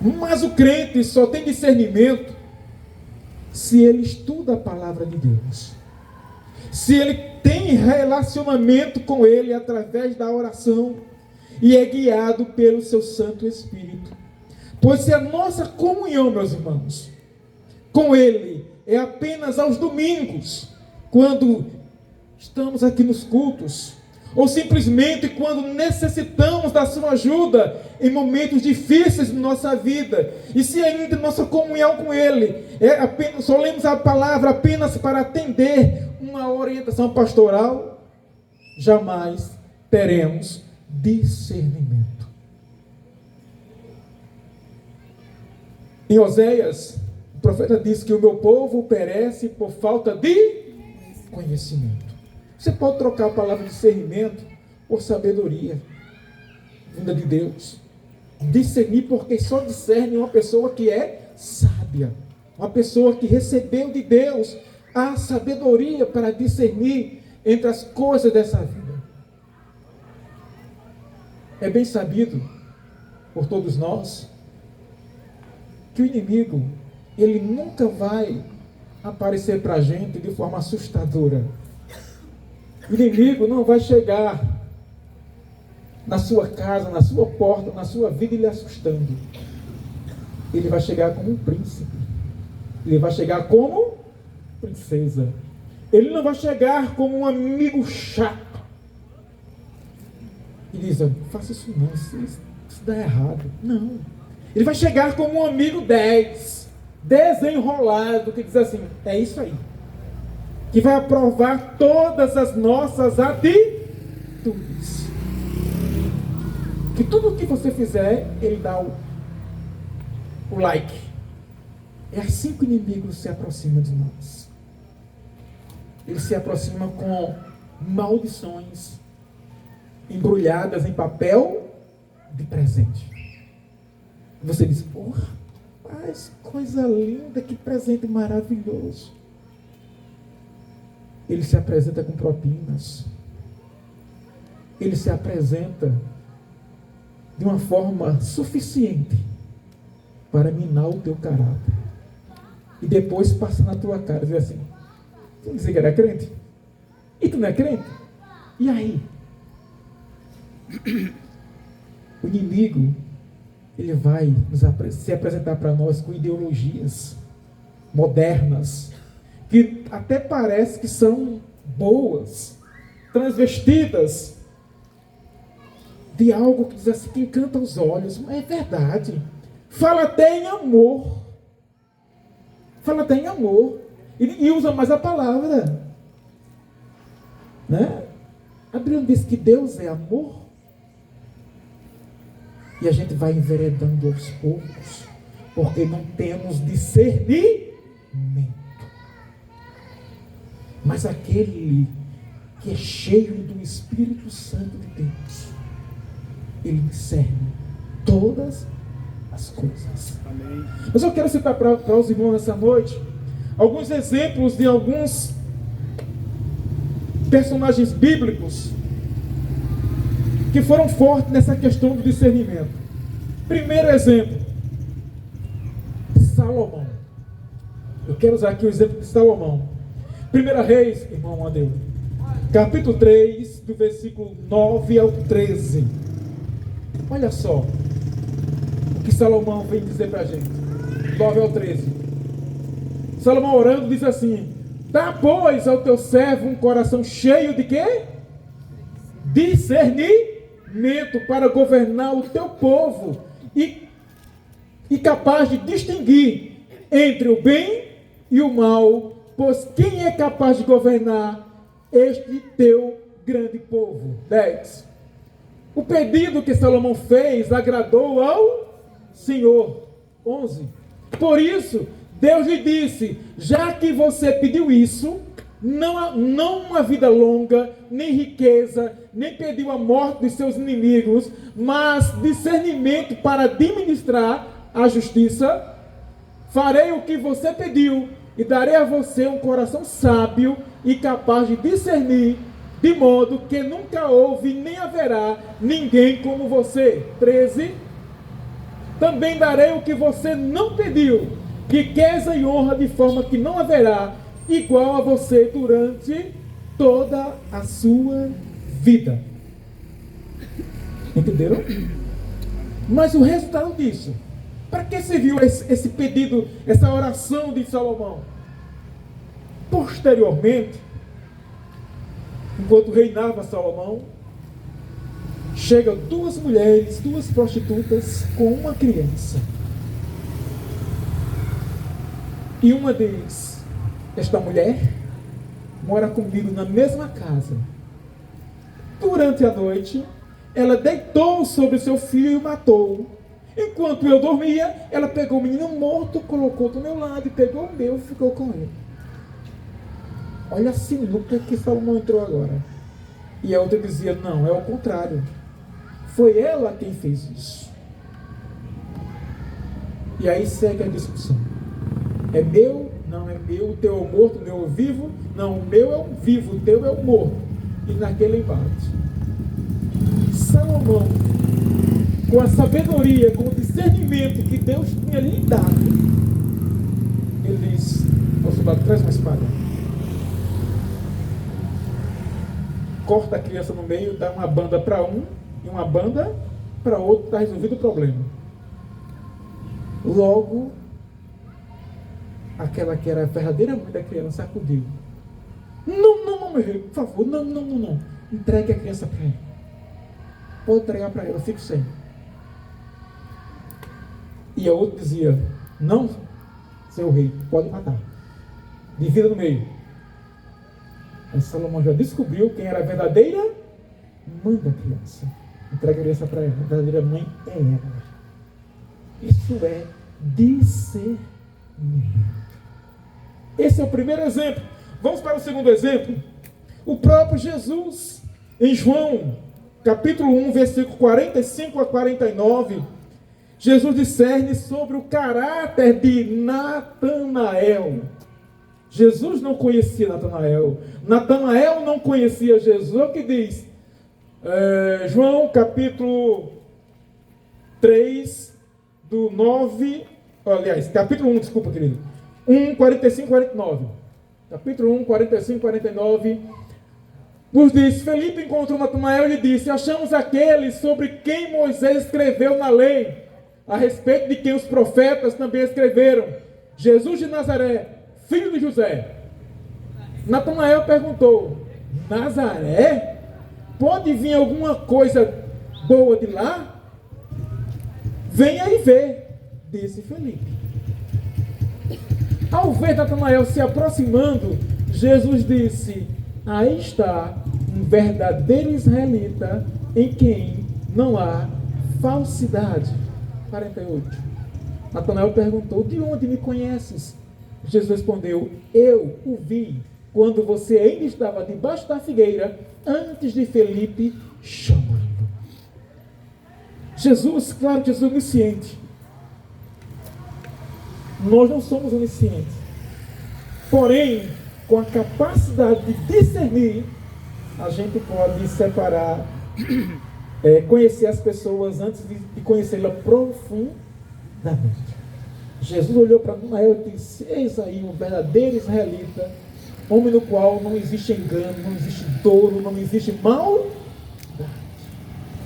Mas o crente só tem discernimento se ele estuda a palavra de Deus, se ele tem relacionamento com ele através da oração e é guiado pelo seu Santo Espírito. Pois se a nossa comunhão, meus irmãos, com ele é apenas aos domingos, quando estamos aqui nos cultos, ou simplesmente quando necessitamos da sua ajuda em momentos difíceis de nossa vida, e se ainda nossa comunhão com ele só lemos a palavra apenas para atender uma orientação pastoral, jamais teremos discernimento. Em Oséias, o profeta diz que o meu povo perece por falta de conhecimento. Você pode trocar a palavra discernimento por sabedoria, vinda de Deus. Discernir, porque só discerne uma pessoa que é sábia, uma pessoa que recebeu de Deus a sabedoria para discernir entre as coisas dessa vida. É bem sabido por todos nós que o inimigo, ele nunca vai aparecer para a gente de forma assustadora. O inimigo não vai chegar na sua casa, na sua porta, na sua vida e lhe assustando. Ele vai chegar como um príncipe. Ele vai chegar como princesa. Ele não vai chegar como um amigo chato. E diz, faça isso não, isso dá errado. Não. Ele vai chegar como um amigo desenrolado, que diz assim, é isso aí. Que vai aprovar todas as nossas atitudes. Que tudo o que você fizer, ele dá o like. É assim que o inimigo se aproxima de nós. Ele se aproxima com maldições embrulhadas em papel de presente. Você diz, porra, mas coisa linda, que presente maravilhoso. Ele se apresenta com propinas. Ele se apresenta de uma forma suficiente para minar o teu caráter. E depois passa na tua cara e diz assim, tu não dizia que era crente? E tu não é crente? E aí? O inimigo, ele vai se apresentar para nós com ideologias modernas, que até parece que são boas, transvestidas de algo que diz assim, que encanta os olhos. Mas é verdade. Fala até em amor. Fala até em amor. E usa mais a palavra. Né? A Bíblia diz que Deus é amor. E a gente vai enveredando aos poucos, porque não temos discernimento. Mas aquele que é cheio do Espírito Santo de Deus, ele discerne todas as coisas. Amém. Mas eu quero citar para os irmãos nessa noite alguns exemplos de alguns personagens bíblicos que foram fortes nessa questão do discernimento. Primeiro exemplo, Salomão. Eu quero usar aqui o exemplo de Salomão. 1 Reis, irmão Andeu, capítulo 3, do versículo 9 ao 13. Olha só o que Salomão vem dizer para a gente. 9 ao 13. Salomão orando diz assim: dá, pois, ao teu servo um coração cheio de quê? Discernimento para governar o teu povo e capaz de distinguir entre o bem e o mal, pois quem é capaz de governar este teu grande povo? 10. O pedido que Salomão fez agradou ao Senhor. 11. Por isso, Deus lhe disse: já que você pediu isso, não uma vida longa, nem riqueza, nem pediu a morte de seus inimigos, mas discernimento para administrar a justiça, farei o que você pediu e darei a você um coração sábio e capaz de discernir, de modo que nunca houve nem haverá ninguém como você. 13. Também darei o que você não pediu, riqueza e honra, de forma que não haverá igual a você durante toda a sua vida. Entenderam? Mas o resultado disso, para que serviu esse pedido, essa oração de Salomão? Posteriormente, enquanto reinava Salomão, chegam duas mulheres, duas prostitutas com uma criança. E uma diz: esta mulher mora comigo na mesma casa. Durante a noite, ela deitou sobre seu filho e o matou. Enquanto eu dormia, ela pegou o menino morto, colocou do meu lado e pegou o meu e ficou com ele. Olha a sinuca que Salomão entrou agora. E a outra dizia: não, é o contrário. Foi ela quem fez isso. E aí segue a discussão. É meu? Não é meu. O teu é o morto, o meu é o vivo? Não, o meu é o vivo, o teu é o morto. E naquele embate, Salomão, com a sabedoria, com o discernimento que Deus tinha lhe dado, ele diz ao soldado: traz uma espada. Corta a criança no meio, dá uma banda para um e uma banda para outro, está resolvido o problema. Logo, aquela que era a verdadeira mãe da criança acudiu: não, meu rei, por favor, não. Entregue a criança para ela. Pode entregar para ela, eu fico sem. E a outra dizia: não, seu rei, pode matar. Divida no meio. Aí Salomão já descobriu quem era a verdadeira mãe da criança. Entrega a criança para ela. A verdadeira mãe é ela. Isso é discernimento. Esse é o primeiro exemplo. Vamos para o segundo exemplo. O próprio Jesus, em João, capítulo 1, versículo 45 a 49, Jesus discerne sobre o caráter de Natanael. Jesus não conhecia Natanael. Natanael não conhecia Jesus. Olha o que diz João capítulo 3, do 9... Aliás, capítulo 1, desculpa, querido. 1, 45, 49. Capítulo 1, 45, 49. Nos diz: Felipe encontrou Natanael e lhe disse: achamos aquele sobre quem Moisés escreveu na lei, a respeito de quem os profetas também escreveram, Jesus de Nazaré, filho de José. Natanael perguntou: Nazaré? Pode vir alguma coisa boa de lá? Venha e vê, disse Felipe. Ao ver Natanael se aproximando, Jesus disse: aí está um verdadeiro israelita em quem não há falsidade. 48. Natanael perguntou: de onde me conheces? Jesus respondeu: eu o vi quando você ainda estava debaixo da figueira, antes de Felipe chamá-lo. Jesus, claro que Jesus é onisciente. Nós não somos oniscientes. Porém, com a capacidade de discernir, a gente pode separar, conhecer as pessoas antes de conhecê-la profundamente. Jesus olhou para Natanael e disse: eis aí um verdadeiro israelita, homem no qual não existe engano, não existe dolo, não existe mal.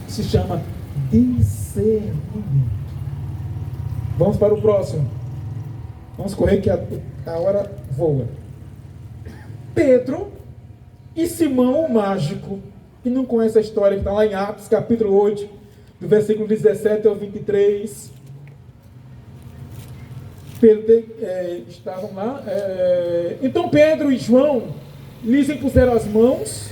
Se chama discernimento. Vamos para o próximo. Vamos correr que a hora voa. Pedro e Simão o mágico, que não conhece a história, que está lá em Atos capítulo 8, do versículo 17 ao 23. Pedro, estavam lá. Então Pedro e João lhes impuseram as mãos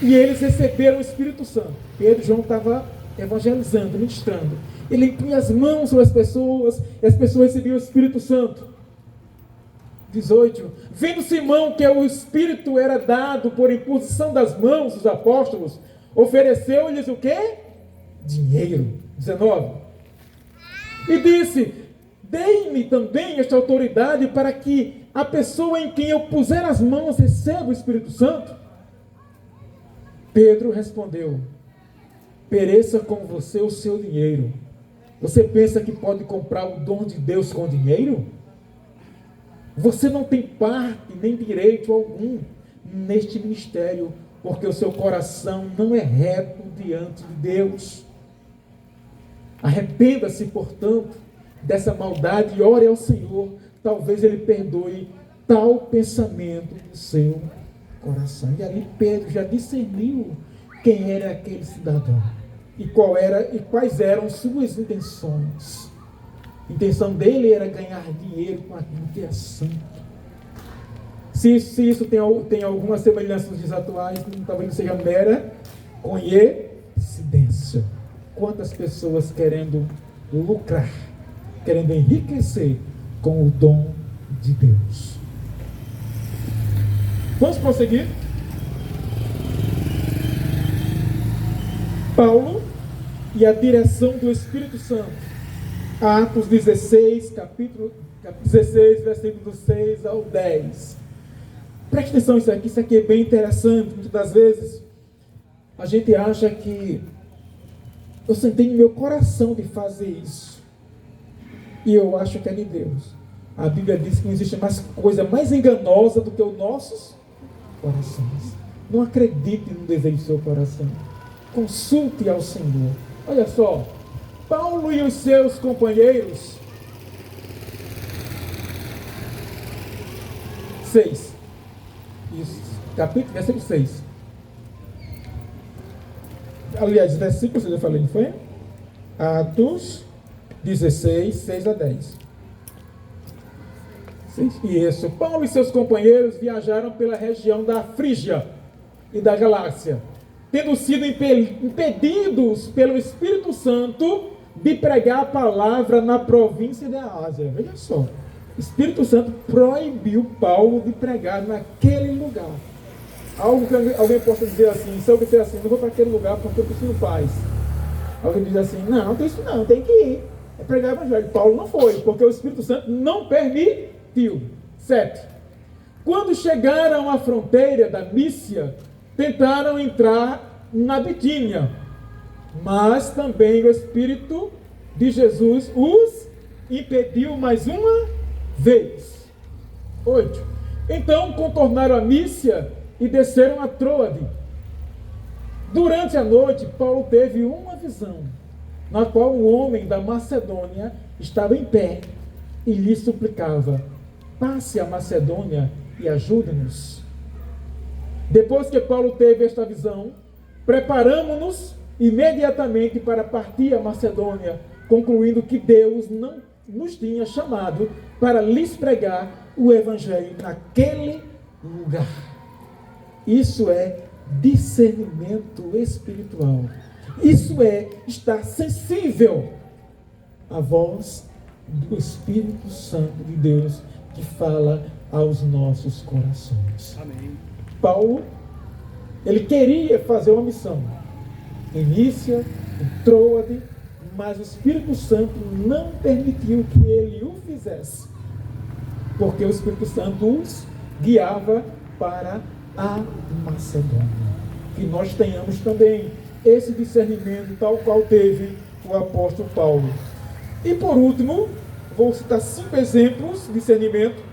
e eles receberam o Espírito Santo. Pedro e João estavam evangelizando, ministrando. Ele impunha as mãos sobre as pessoas e as pessoas recebiam o Espírito Santo. 18. Vendo Simão que o Espírito era dado por imposição das mãos dos apóstolos, ofereceu-lhes o quê? Dinheiro. 19. E disse: dei-me também esta autoridade para que a pessoa em quem eu puser as mãos receba o Espírito Santo. Pedro respondeu: pereça com você o seu dinheiro. Você pensa que pode comprar o dom de Deus com dinheiro? Você não tem parte nem direito algum neste ministério, porque o seu coração não é reto diante de Deus. Arrependa-se, portanto, dessa maldade e ore ao Senhor. Talvez Ele perdoe tal pensamento do seu coração. E ali Pedro já discerniu quem era aquele cidadão e quais eram suas intenções. A intenção dele era ganhar dinheiro com aquilo que é santo. Se isso tem alguma semelhança nos dias atuais, talvez não seja mera coincidência. Quantas pessoas querendo lucrar, querendo enriquecer com o dom de Deus. Vamos prosseguir? Paulo e a direção do Espírito Santo. Atos 16, capítulo 16, versículo 6 ao 10. Preste atenção nisso aqui, isso aqui é bem interessante. Muitas das vezes a gente acha que eu sentei no meu coração de fazer isso. E eu acho que é de Deus. A Bíblia diz que não existe mais coisa mais enganosa do que os nossos corações. Não acredite no desejo do seu coração. Consulte ao Senhor. Olha só. Paulo e os seus companheiros. 6. Isso. Capítulo, versículo 6. Aliás, versículo 6 eu falei, não foi? Atos 16, 6 a 10. Isso. Paulo e seus companheiros viajaram pela região da Frígia e da Galácia, tendo sido impedidos pelo Espírito Santo de pregar a palavra na província da Ásia. Veja só, o Espírito Santo proibiu Paulo de pregar naquele lugar. Algo que alguém possa dizer assim, se alguém disser assim, não vou para aquele lugar porque eu preciso paz. Alguém diz assim, não, tem isso não, tem que ir. é pregar o evangelho. Paulo não foi, porque o Espírito Santo não permitiu. 7. Quando chegaram à fronteira da Mísia, tentaram entrar na Bitínia, mas também o Espírito de Jesus os impediu mais uma vez. 8. Então contornaram a Mísia e desceram a Troade. Durante a noite, Paulo teve uma visão, na qual um homem da Macedônia estava em pé e lhe suplicava: passe a Macedônia e ajude-nos. Depois que Paulo teve esta visão, preparamos-nos imediatamente para partir a Macedônia, concluindo que Deus não nos tinha chamado para lhes pregar o evangelho naquele lugar. Isso é discernimento espiritual. Isso é estar sensível à voz do Espírito Santo de Deus que fala aos nossos corações. Amém. Paulo, ele queria fazer uma missão em Mísia, em Troade, mas o Espírito Santo não permitiu que ele o fizesse, porque o Espírito Santo os guiava para a Macedônia. Que nós tenhamos também esse discernimento tal qual teve o apóstolo Paulo. E por último, vou citar 5 exemplos de discernimento.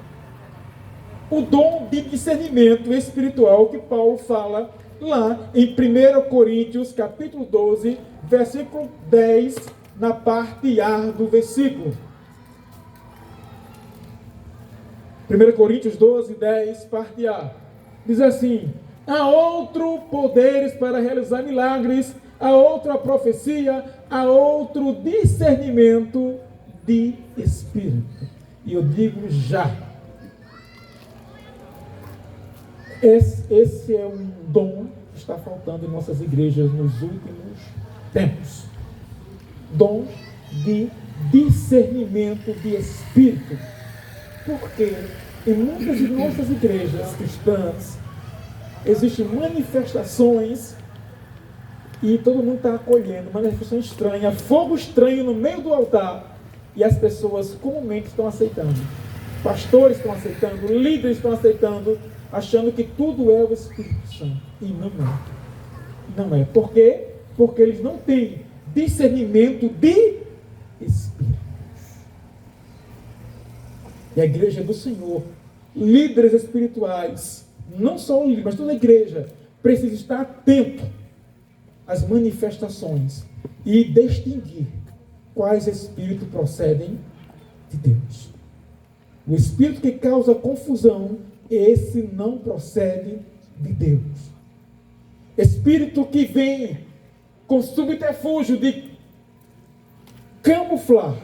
O dom de discernimento espiritual que Paulo fala lá em 1 Coríntios capítulo 12, versículo 10, na parte A do versículo. 1 Coríntios 12, 10, parte A. Diz assim: há outro poderes para realizar milagres, há outra profecia, há outro discernimento de espírito. E eu digo já, esse é um dom que está faltando em nossas igrejas nos últimos tempos. Dom de discernimento de espírito. Porque em muitas de nossas igrejas cristãs existem manifestações e todo mundo está acolhendo, manifestação estranha, fogo estranho no meio do altar, e as pessoas comumente estão aceitando. Pastores estão aceitando, líderes estão aceitando, achando que tudo é o Espírito Santo. E não é. Não é. Por quê? Porque eles não têm discernimento de espírito. E a igreja do Senhor, líderes espirituais, não só o líder, mas toda a igreja, precisa estar atento às manifestações e distinguir quais espíritos procedem de Deus. O espírito que causa confusão, esse não procede de Deus. Espírito que vem com subterfúgio de camuflar,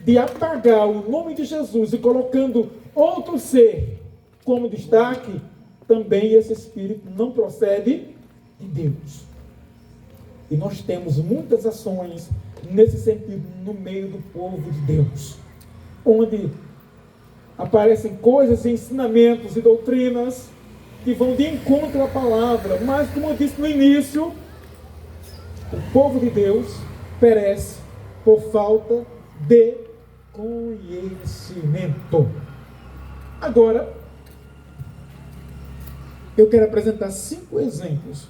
de apagar o nome de Jesus e colocando outro ser como destaque, também esse espírito não procede de Deus. E nós temos muitas ações nesse sentido no meio do povo de Deus, onde aparecem coisas, ensinamentos e doutrinas que vão de encontro à palavra, mas como eu disse no início, o povo de Deus perece por falta de conhecimento. Agora, eu quero apresentar 5 exemplos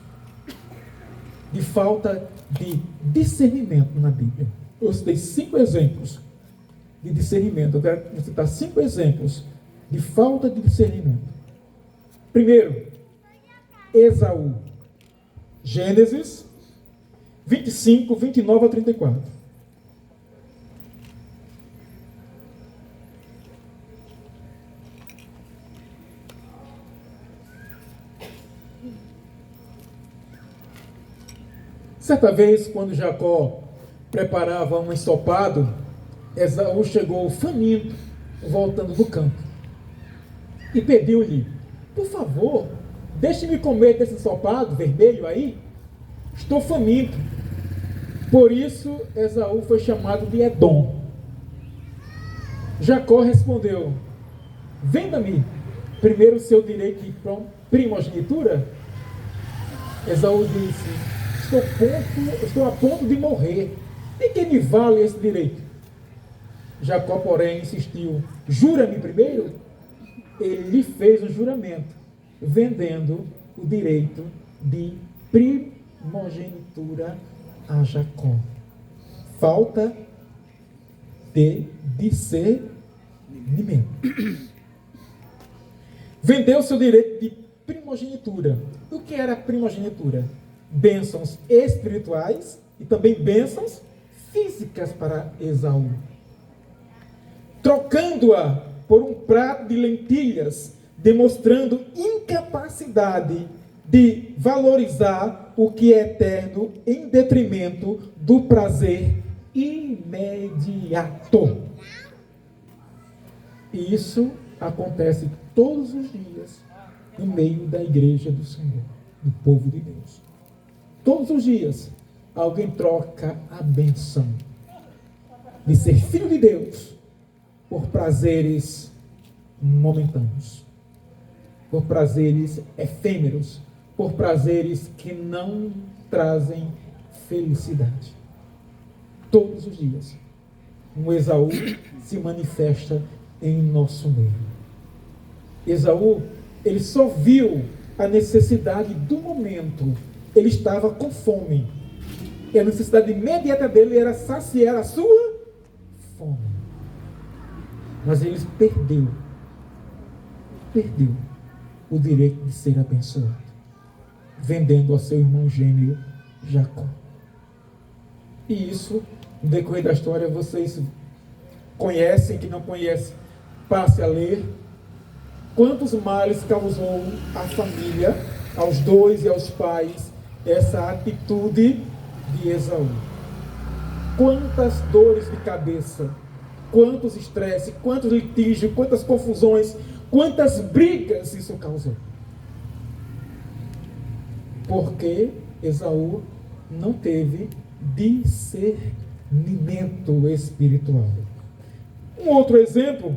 de falta de discernimento na Bíblia. Eu citei 5 exemplos de discernimento. Eu quero citar 5 exemplos de falta de discernimento. Primeiro, Esaú. Gênesis 25, 29 a 34. Certa vez, quando Jacó preparava um ensopado, Esaú chegou faminto, voltando do campo, e pediu-lhe: por favor, deixe-me comer desse ensopado vermelho aí, estou faminto. Por isso, Esaú foi chamado de Edom. Jacó respondeu: venda-me primeiro o seu direito de primogenitura. Esaú disse: estou a ponto de morrer De que me vale esse direito? Jacó, porém, insistiu: jura-me primeiro. Ele lhe fez um juramento, vendendo o direito de primogenitura a Jacó. Falta de discernimento. Vendeu seu direito de primogenitura. O que era primogenitura? Bênçãos espirituais e também bênçãos físicas para Esaú. Trocando-a por um prato de lentilhas, demonstrando incapacidade de valorizar o que é eterno em detrimento do prazer imediato. E isso acontece todos os dias no meio da igreja do Senhor, do povo de Deus. Todos os dias alguém troca a bênção de ser filho de Deus por prazeres momentâneos, por prazeres efêmeros, por prazeres que não trazem felicidade. Todos os dias, um Esaú se manifesta em nosso meio. Esaú, ele só viu a necessidade do momento. Ele estava com fome. E a necessidade imediata dele era saciar a sua fome. Mas ele perdeu o direito de ser abençoado, vendendo a seu irmão gêmeo Jacó. E isso, no decorrer da história, vocês conhecem, que não conhecem, passe a ler. Quantos males causou à família, aos dois e aos pais, essa atitude de Esaú? Quantas dores de cabeça, quantos estresses, quantos litígios, quantas confusões, quantas brigas isso causou? Porque Esaú não teve discernimento espiritual. Um outro exemplo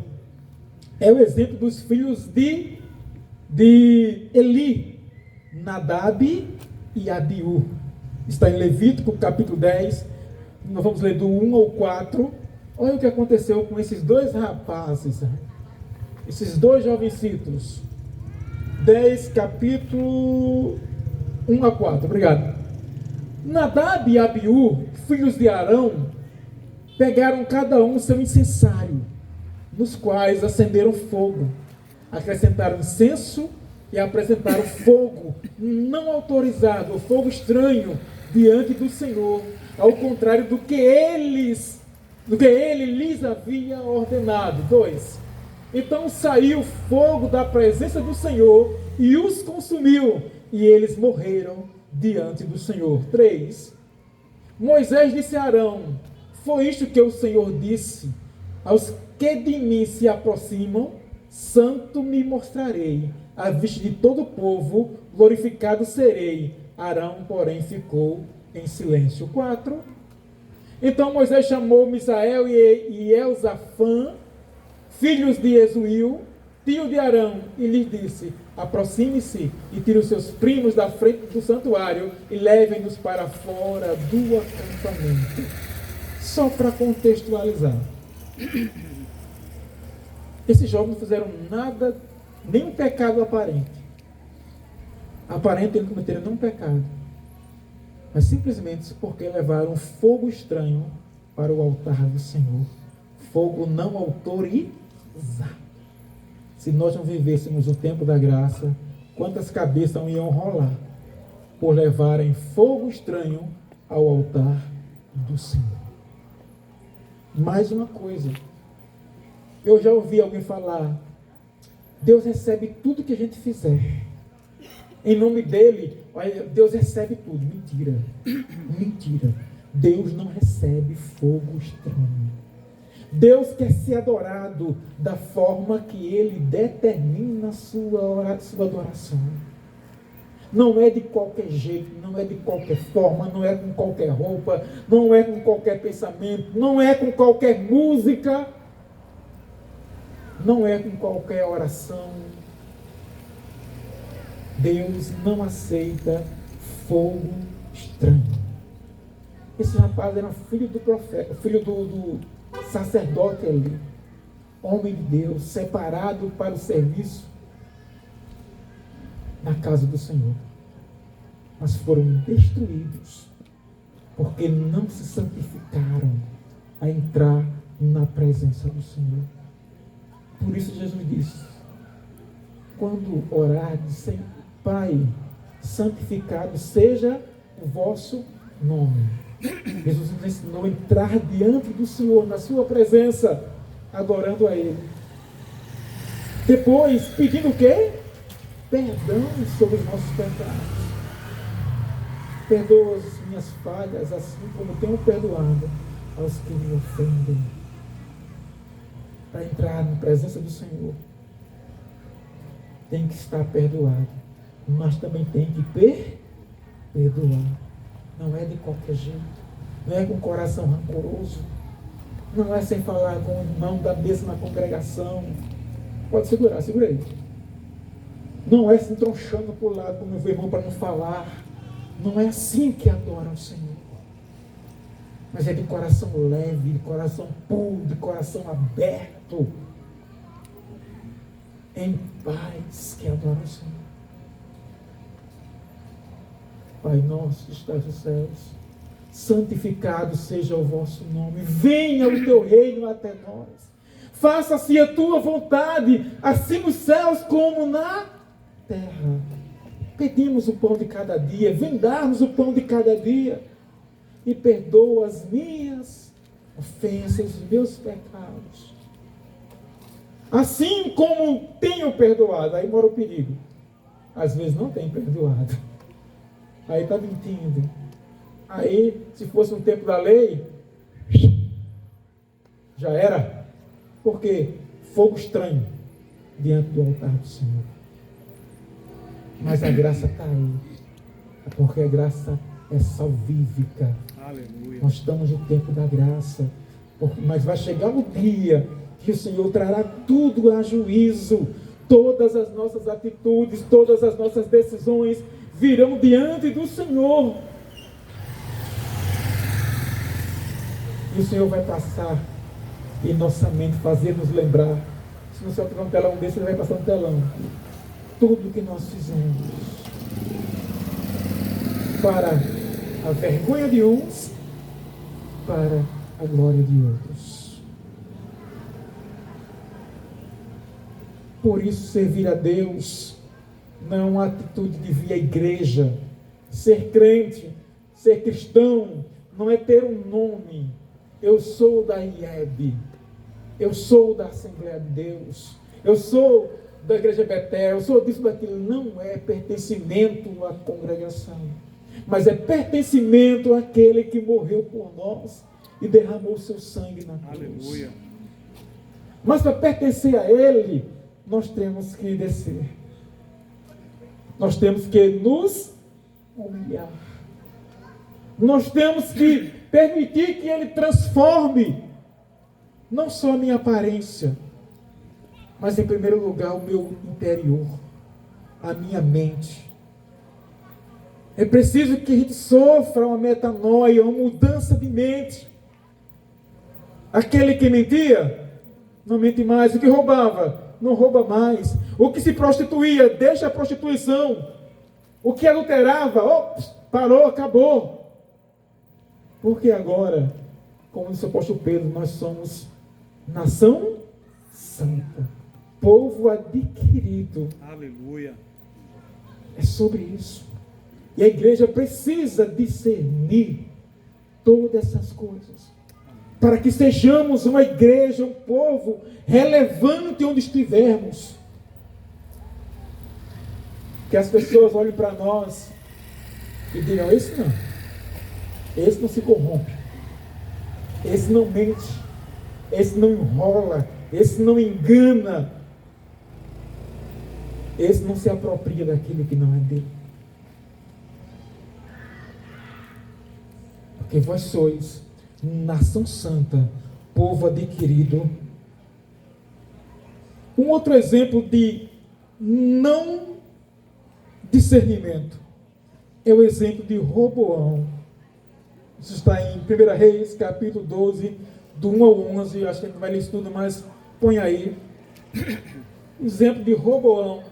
é o exemplo dos filhos de Eli, Nadab e Abiú. Está em Levítico, capítulo 10. Nós vamos ler do 1 ao 4. Olha o que aconteceu com esses dois rapazes, esses dois jovencitos. 10, capítulo 1 a 4. Obrigado. Nadab e Abiú, filhos de Arão, pegaram cada um seu incensário, nos quais acenderam fogo, acrescentaram incenso e apresentaram fogo não autorizado, fogo estranho diante do Senhor, ao contrário do que ele lhes havia ordenado. 2. Então saiu fogo da presença do Senhor e os consumiu, e eles morreram diante do Senhor. 3. Moisés disse a Arão: foi isto que o Senhor disse: aos que de mim se aproximam, santo me mostrarei, à vista de todo o povo, glorificado serei. Arão, porém, ficou em silêncio. 4. Então Moisés chamou Misael e Elzafã, filhos de Esuil, tio de Arão, e lhes disse: aproxime-se e tire os seus primos da frente do santuário e levem-nos para fora do acampamento. Só para contextualizar, esses jovens não fizeram nada, nenhum pecado aparente. Aparente eles cometeram nenhum pecado, mas simplesmente porque levaram fogo estranho para o altar do Senhor. Fogo não autorizado. Se nós não vivêssemos o tempo da graça, quantas cabeças não iam rolar por levarem fogo estranho ao altar do Senhor. Mais uma coisa, eu já ouvi alguém falar: Deus recebe tudo que a gente fizer. Em nome dele, Deus recebe tudo. Mentira. Mentira. Deus não recebe fogo estranho. Deus quer ser adorado da forma que ele determina a sua adoração. Não é de qualquer jeito, não é de qualquer forma, não é com qualquer roupa, não é com qualquer pensamento, não é com qualquer música, não é com qualquer oração. Deus não aceita fogo estranho. Esse rapaz era filho do profeta, filho do sacerdote ali, homem de Deus, separado para o serviço na casa do Senhor. Mas foram destruídos, porque não se santificaram a entrar na presença do Senhor. Por isso Jesus disse, quando orardes, Pai, santificado seja o vosso nome. Jesus nos ensinou a entrar diante do Senhor, na sua presença, adorando a Ele. Depois, pedindo o quê? Perdão sobre os nossos pecados. Perdoa as minhas falhas, assim como tenho perdoado aos que me ofendem. Para entrar na presença do Senhor, tem que estar perdoado, mas também tem que perdoar. Não é de qualquer jeito, não é com o coração rancoroso, não é sem falar com o irmão da mesma congregação. Pode segurar, segura aí. Não é se entronchando para o lado do meu irmão para não falar. Não é assim que adora o Senhor. Mas é de coração leve, de coração puro, de coração aberto, em paz, que adora o Senhor. Pai nosso que estás nos céus, santificado seja o vosso nome. Venha o teu reino até nós. Faça-se a tua vontade, assim nos céus como na terra. Pedimos o pão de cada dia, vem dar-nos o pão de cada dia. E perdoa as minhas ofensas, os meus pecados. Assim como tenho perdoado. Aí mora o perigo. Às vezes não tem perdoado. Aí está mentindo. Aí, se fosse um tempo da lei, já era. Porque fogo estranho diante do altar do Senhor. Mas a graça está aí. Porque a graça é salvífica. Aleluia. Nós estamos no tempo da graça. Mas vai chegar o dia que o Senhor trará tudo a juízo. Todas as nossas atitudes, todas as nossas decisões virão diante do Senhor. E o Senhor vai passar em nossa mente, fazer-nos lembrar. Se não tiver um telão desse, Ele vai passar um telão. Tudo o que nós fizemos. Para a vergonha de uns, para a glória de outros. Por isso, servir a Deus não é uma atitude de vir à igreja. Ser crente, ser cristão, não é ter um nome. Eu sou da IEB, eu sou da Assembleia de Deus, eu sou da Igreja Betel, eu sou disso, daquilo. Não é pertencimento à congregação, mas é pertencimento àquele que morreu por nós e derramou seu sangue na cruz. Aleluia. Mas para pertencer a Ele, nós temos que descer. Nós temos que nos humilhar. Nós temos que permitir que Ele transforme não só a minha aparência, mas em primeiro lugar o meu interior, a minha mente. É preciso que a gente sofra uma metanoia, uma mudança de mente. Aquele que mentia, não mente mais. O que roubava, não rouba mais. O que se prostituía, deixa a prostituição. O que adulterava, parou, acabou. Porque agora, como disse o apóstolo Pedro, nós somos nação santa, povo adquirido. Aleluia. É sobre isso. E a igreja precisa discernir todas essas coisas, para que sejamos uma igreja, um povo relevante onde estivermos. Que as pessoas olhem para nós e digam: esse não se corrompe, esse não mente, esse não enrola, esse não engana, esse não se apropria daquilo que não é dele. Porque vós sois nação santa, povo adquirido. Um outro exemplo de não discernimento é o exemplo de Roboão. Isso está em 1 Reis, capítulo 12, do 1 ao 11. Acho que a gente vai ler isso tudo, mas põe aí. O exemplo de Roboão.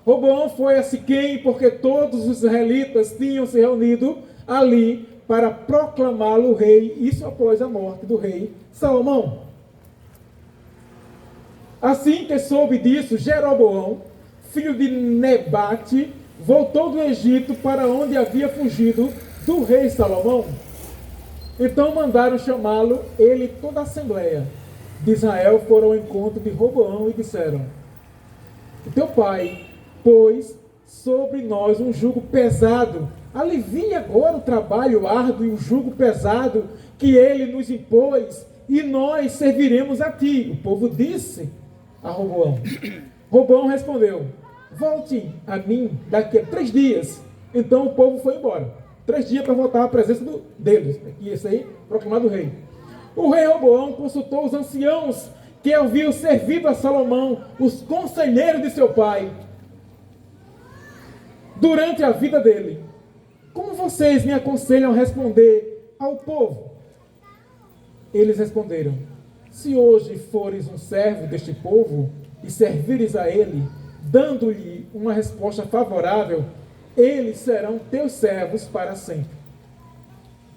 Roboão foi a Siquém porque todos os israelitas tinham se reunido ali para proclamá-lo rei, isso após a morte do rei Salomão. Assim que soube disso, Jeroboão, filho de Nebate, voltou do Egito para onde havia fugido do rei Salomão. Então mandaram chamá-lo, ele e toda a assembleia de Israel foram ao encontro de Roboão e disseram: o teu pai pôs sobre nós um jugo pesado, alivia agora o trabalho árduo e o jugo pesado que ele nos impôs, e nós serviremos a ti. O povo disse a Roboão. Roboão respondeu: volte a mim daqui a 3 dias. Então o povo foi embora. 3 dias para voltar à presença deles. E esse aí, proclamado rei. O rei Roboão consultou os anciãos que haviam servido a Salomão, os conselheiros de seu pai, durante a vida dele. Como vocês me aconselham a responder ao povo? Eles responderam: se hoje fores um servo deste povo e servires a ele, dando-lhe uma resposta favorável, eles serão teus servos para sempre.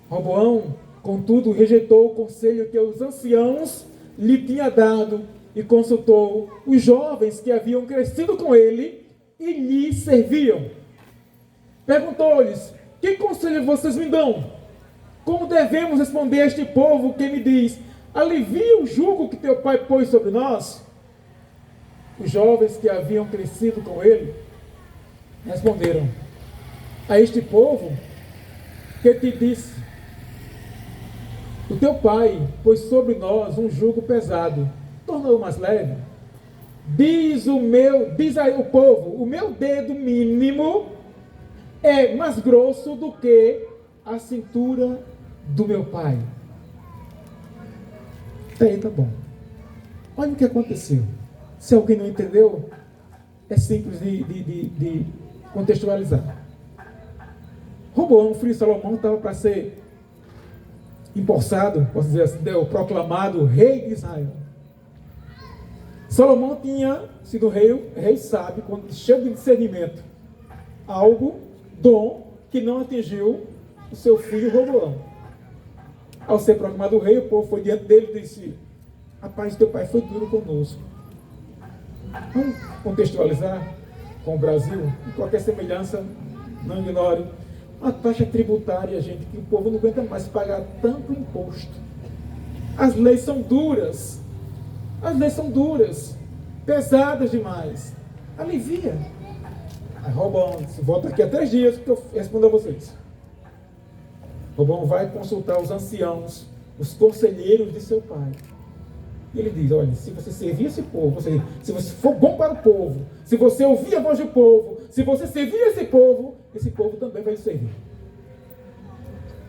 Roboão, contudo, rejeitou o conselho que os anciãos lhe tinham dado e consultou os jovens que haviam crescido com ele e lhe serviam. Perguntou-lhes: que conselho vocês me dão? Como devemos responder a este povo que me diz: alivia o jugo que teu pai pôs sobre nós? Os jovens que haviam crescido com ele responderam a este povo que te disse: o teu pai pôs sobre nós um jugo pesado, tornou mais leve. Diz aí o povo: o meu dedo mínimo é mais grosso do que a cintura do meu pai. Aí tá bom. Olha o que aconteceu. Se alguém não entendeu, é simples de contextualizar. Roboão, filho de Salomão, estava para ser empossado, posso dizer assim, proclamado rei de Israel. Salomão tinha sido rei sábio, cheio de discernimento. Dom que não atingiu o seu filho Roboão. Ao ser proclamado rei, o povo foi diante dele e disse: rapaz, teu pai foi duro conosco. Vamos contextualizar com o Brasil, e qualquer semelhança, não ignore. Uma taxa tributária, gente, que o povo não aguenta mais pagar tanto imposto. As leis são duras. As leis são duras, pesadas demais. Alivia. Aí Roboão volta aqui a 3 dias que eu respondo a vocês. Roboão vai consultar os anciãos, os conselheiros de seu pai. E ele diz: olha, se você servir esse povo, se você for bom para o povo, se você ouvir a voz do povo, se você servir esse povo também vai lhe servir.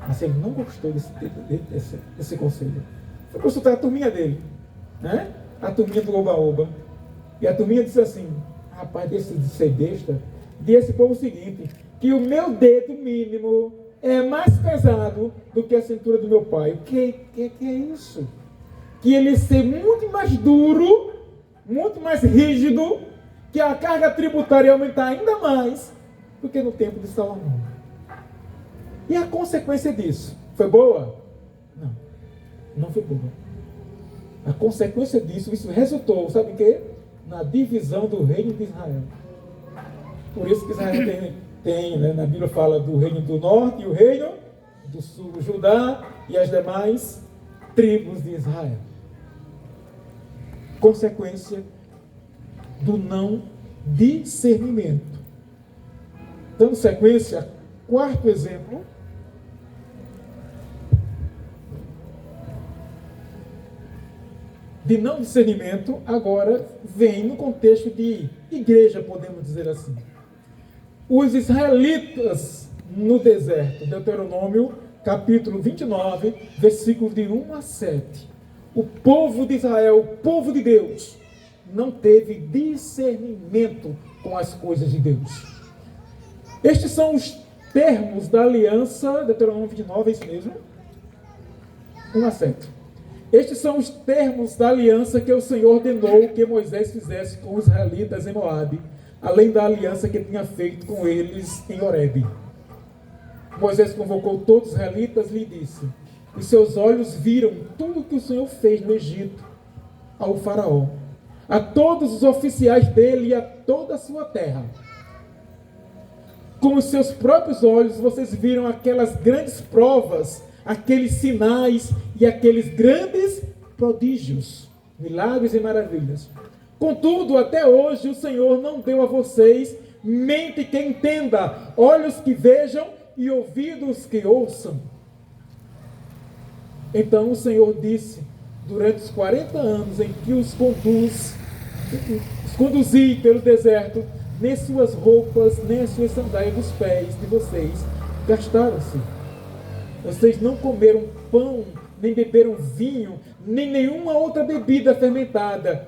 Mas ele não gostou desse conselho. Foi consultar a turminha dele, né? A turminha do Oba-Oba. E a turminha disse assim: rapaz, desse de ser besta, diz esse povo o seguinte, que o meu dedo mínimo é mais pesado do que a cintura do meu pai. O que é isso? Que ele ser muito mais duro, muito mais rígido, que a carga tributária aumentar ainda mais do que no tempo de Salomão. E a consequência disso foi boa? Não foi boa. A consequência disso, isso resultou, sabe o quê? Na divisão do reino de Israel. Por isso que Israel tem, né, na Bíblia fala do reino do norte e o reino do sul, Judá e as demais tribos de Israel. Consequência do não discernimento. Dando sequência, 4º exemplo. De não discernimento, agora vem no contexto de igreja, podemos dizer assim. Os israelitas no deserto, Deuteronômio, capítulo 29, versículos de 1 a 7. O povo de Israel, o povo de Deus, não teve discernimento com as coisas de Deus. Estes são os termos da aliança, Deuteronômio 29, é isso mesmo? Um acento. Estes são os termos da aliança que o Senhor ordenou que Moisés fizesse com os israelitas em Moabe, além da aliança que tinha feito com eles em Horebe. Moisés convocou todos os israelitas e lhe disse: os seus olhos viram tudo o que o Senhor fez no Egito ao faraó, a todos os oficiais dele e a toda a sua terra. Com os seus próprios olhos vocês viram aquelas grandes provas, aqueles sinais e aqueles grandes prodígios, milagres e maravilhas. Contudo, até hoje o Senhor não deu a vocês mente que entenda, olhos que vejam e ouvidos que ouçam. Então o Senhor disse, durante os 40 anos em que os conduzi pelo deserto, nem suas roupas, nem as suas sandálias dos pés de vocês gastaram-se. Vocês não comeram pão, nem beberam vinho, nem nenhuma outra bebida fermentada.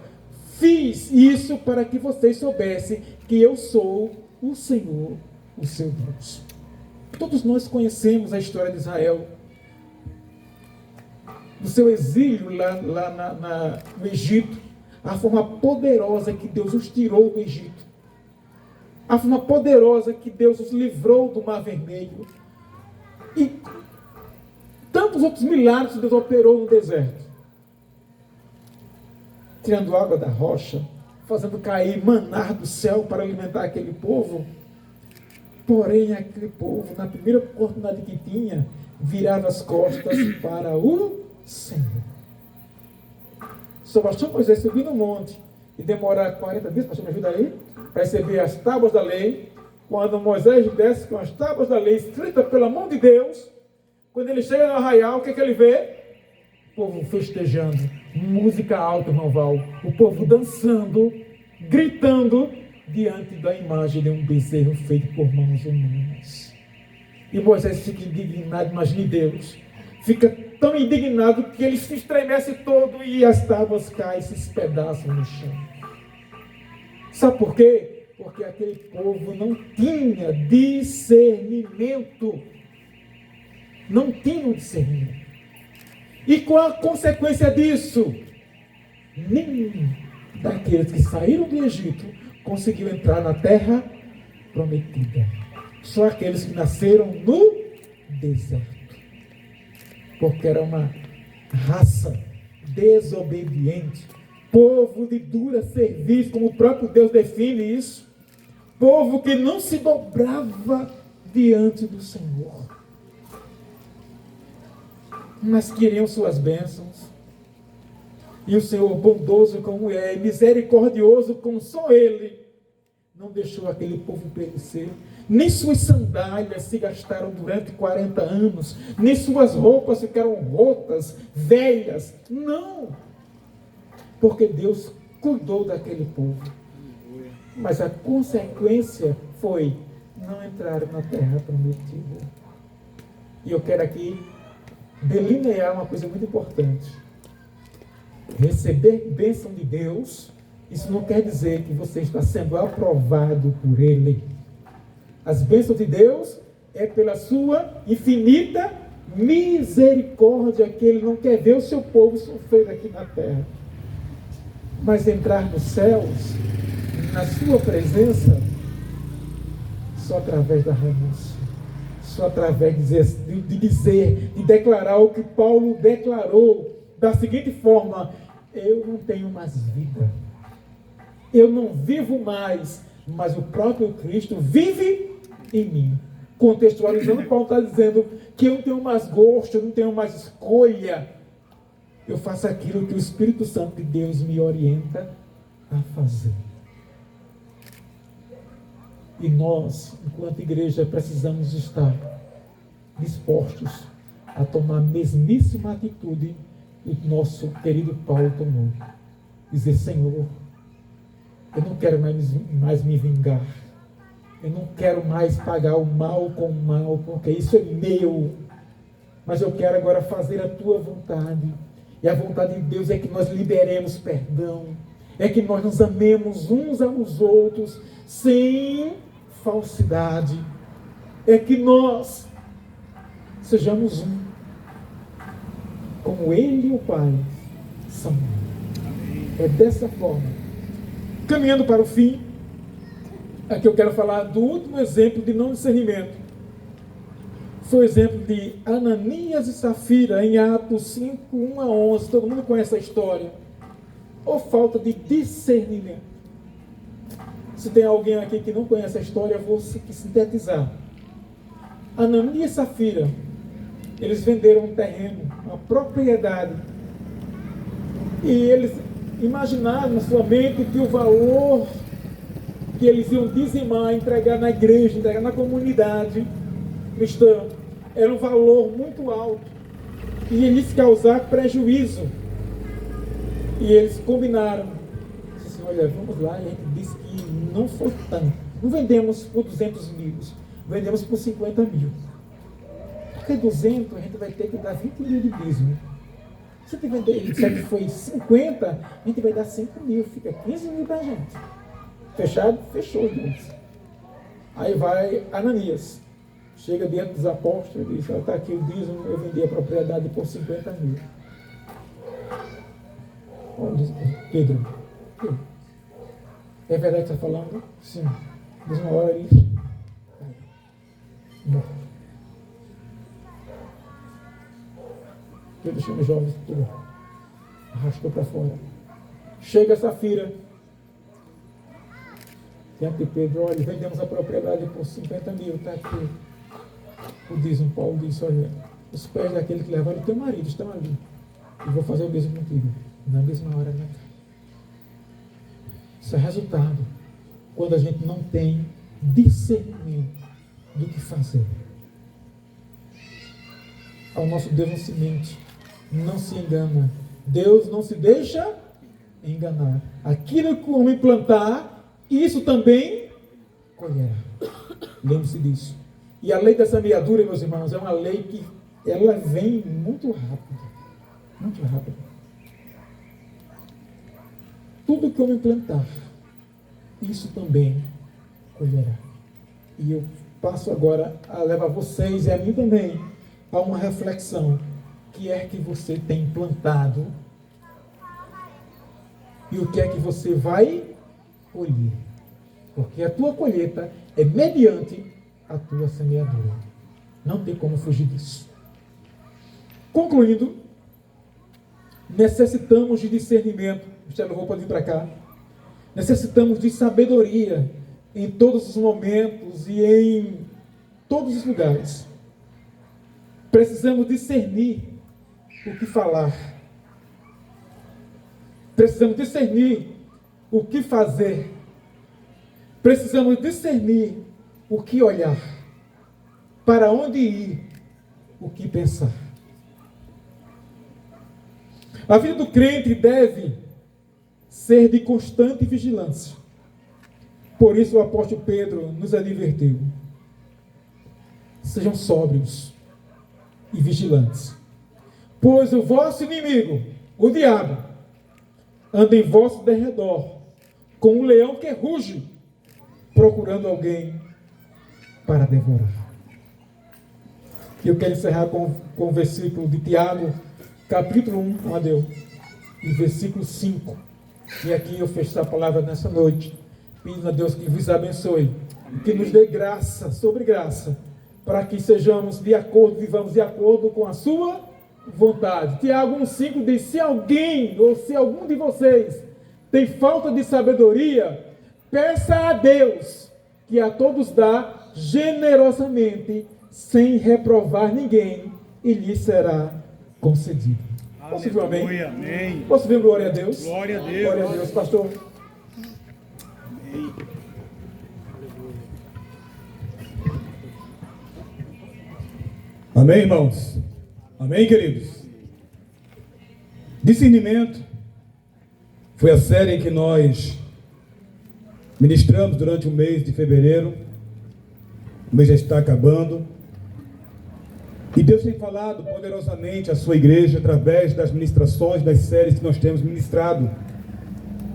Fiz isso para que vocês soubessem que eu sou o Senhor, o seu Deus. Todos nós conhecemos a história de Israel. No seu exílio lá no Egito, a forma poderosa que Deus os tirou do Egito. A forma poderosa que Deus os livrou do Mar Vermelho. E tantos outros milagres que Deus operou no deserto. Tirando água da rocha, fazendo cair maná do céu para alimentar aquele povo. Porém, aquele povo, na primeira oportunidade que tinha, virava as costas para o Senhor. Só bastou Moisés subir no monte e demorar 40 dias, pastor, me ajuda aí, para receber as tábuas da lei. Quando Moisés desce com as tábuas da lei, escritas pela mão de Deus, quando ele chega no arraial, o que é que ele vê? O povo festejando, música alta, noval, o povo dançando, gritando, diante da imagem de um bezerro feito por mãos humanas. E Moisés fica indignado, imagine Deus, fica tão indignado que ele se estremece todo e as tábuas caem e se espedaçam no chão. Sabe por quê? Porque aquele povo não tinha discernimento. Não tinha discernimento. E qual a consequência disso? Nenhum daqueles que saíram do Egito conseguiu entrar na terra prometida. Só aqueles que nasceram no deserto. Porque era uma raça desobediente, povo de dura serviço, como o próprio Deus define isso, povo que não se dobrava diante do Senhor, mas queriam suas bênçãos. E o Senhor, bondoso como é, misericordioso como só Ele, não deixou aquele povo perecer. Nem suas sandálias se gastaram durante 40 anos, nem suas roupas ficaram rotas, velhas. Não! Porque Deus cuidou daquele povo. Mas a consequência foi não entrar na terra prometida. E eu quero aqui delinear uma coisa muito importante. Receber bênção de Deus, isso não quer dizer que você está sendo aprovado por Ele. As bênçãos de Deus é pela sua infinita misericórdia, que Ele não quer ver o seu povo sofrer aqui na terra. Mas entrar nos céus, na sua presença, só através da renúncia. Só através de declarar o que Paulo declarou da seguinte forma: eu não tenho mais vida. Eu não vivo mais, mas o próprio Cristo vive em mim. Contextualizando, Paulo está dizendo que eu não tenho mais gosto, eu não tenho mais escolha. Eu faço aquilo que o Espírito Santo de Deus me orienta a fazer. E nós, enquanto igreja, precisamos estar dispostos a tomar a mesmíssima atitude que o nosso querido Paulo tomou. Dizer: Senhor, eu não quero mais me vingar. Eu não quero mais pagar o mal com o mal, porque isso é meu. Mas eu quero agora fazer a tua vontade. E a vontade de Deus é que nós liberemos perdão. É que nós nos amemos uns aos outros sem falsidade. é que nós sejamos um, como Ele e o Pai são um. É dessa forma. Caminhando para o fim, aqui eu quero falar do último exemplo de não discernimento. Foi o exemplo de Ananias e Safira em Atos 5, 1 a 11. Todo mundo conhece a história. Ou falta de discernimento. Se tem alguém aqui que não conhece a história, eu vou sintetizar. Ananias e Safira, eles venderam um terreno, uma propriedade. E eles imaginaram na sua mente que o valor que eles iam dizimar, entregar na igreja, entregar na comunidade cristã, era um valor muito alto e ia lhes causar prejuízo. E eles combinaram, disse, olha, vamos lá, e a gente disse que não foi tanto, não vendemos por 200 mil, vendemos por 50 mil, porque 200 a gente vai ter que dar 20 mil de dízimo. Se ele disser que foi 50, a gente vai dar 5 mil, fica 15 mil para a gente. Fechado? Fechou, Deus. Aí vai Ananias, chega diante dos apóstolos e diz, está aqui o dízimo, eu vendi a propriedade por 50 mil. Pedro, é verdade que você está falando? Sim. Diz uma hora isso. Pedro chama os jovens, tudo arrastou para fora. Chega Safira. Diante de Pedro, olha, vendemos a propriedade por 50 mil, está aqui. O dízimo, Paulo disse, olha, os pés daquele que levaram o teu marido estão ali. E vou fazer o dízimo contigo. Na mesma hora, né? Isso é resultado quando a gente não tem discernimento do que fazer. Ao nosso Deus não se mente, não se engana. Deus não se deixa enganar. Aquilo que o homem plantar, isso também colherá. Lembre-se disso. E a lei da semeadura, meus irmãos, é uma lei que ela vem muito rápido. Muito rápido. Tudo que o homem plantar, isso também colherá. E eu passo agora a levar vocês e a mim também a uma reflexão. Que é que você tem plantado e o que é que você vai colher. Porque a tua colheita é mediante a tua semeadura. Não tem como fugir disso. Concluindo, necessitamos de discernimento. Michel, vou vir para cá. Necessitamos de sabedoria em todos os momentos e em todos os lugares. Precisamos discernir o que falar. Precisamos discernir o que fazer. Precisamos discernir o que olhar. Para onde ir, o que pensar. A vida do crente deve ser de constante vigilância. Por isso o apóstolo Pedro nos advertiu. Sejam sóbrios e vigilantes. Pois o vosso inimigo, o diabo, anda em vosso derredor, como um leão que ruge, procurando alguém para devorar. Eu quero encerrar com o versículo de Tiago, capítulo 1, Amadeu, e versículo 5. E aqui eu fecho a palavra nessa noite, pedindo a Deus que vos abençoe, que nos dê graça sobre graça, para que sejamos de acordo, vivamos de acordo com a sua vontade. Tiago 1,5 diz, se alguém, ou se algum de vocês, tem falta de sabedoria, peça a Deus, que a todos dá generosamente, sem reprovar ninguém, e lhe será concedido. Posso ver um amém? Amém. Posso ver glória a Deus? Glória a Deus. Glória a Deus, pastor. Amém. Amém, irmãos? Amém, queridos? Discernimento foi a série que nós ministramos durante o mês de fevereiro. O mês já está acabando. E Deus tem falado poderosamente à sua igreja através das ministrações, das séries que nós temos ministrado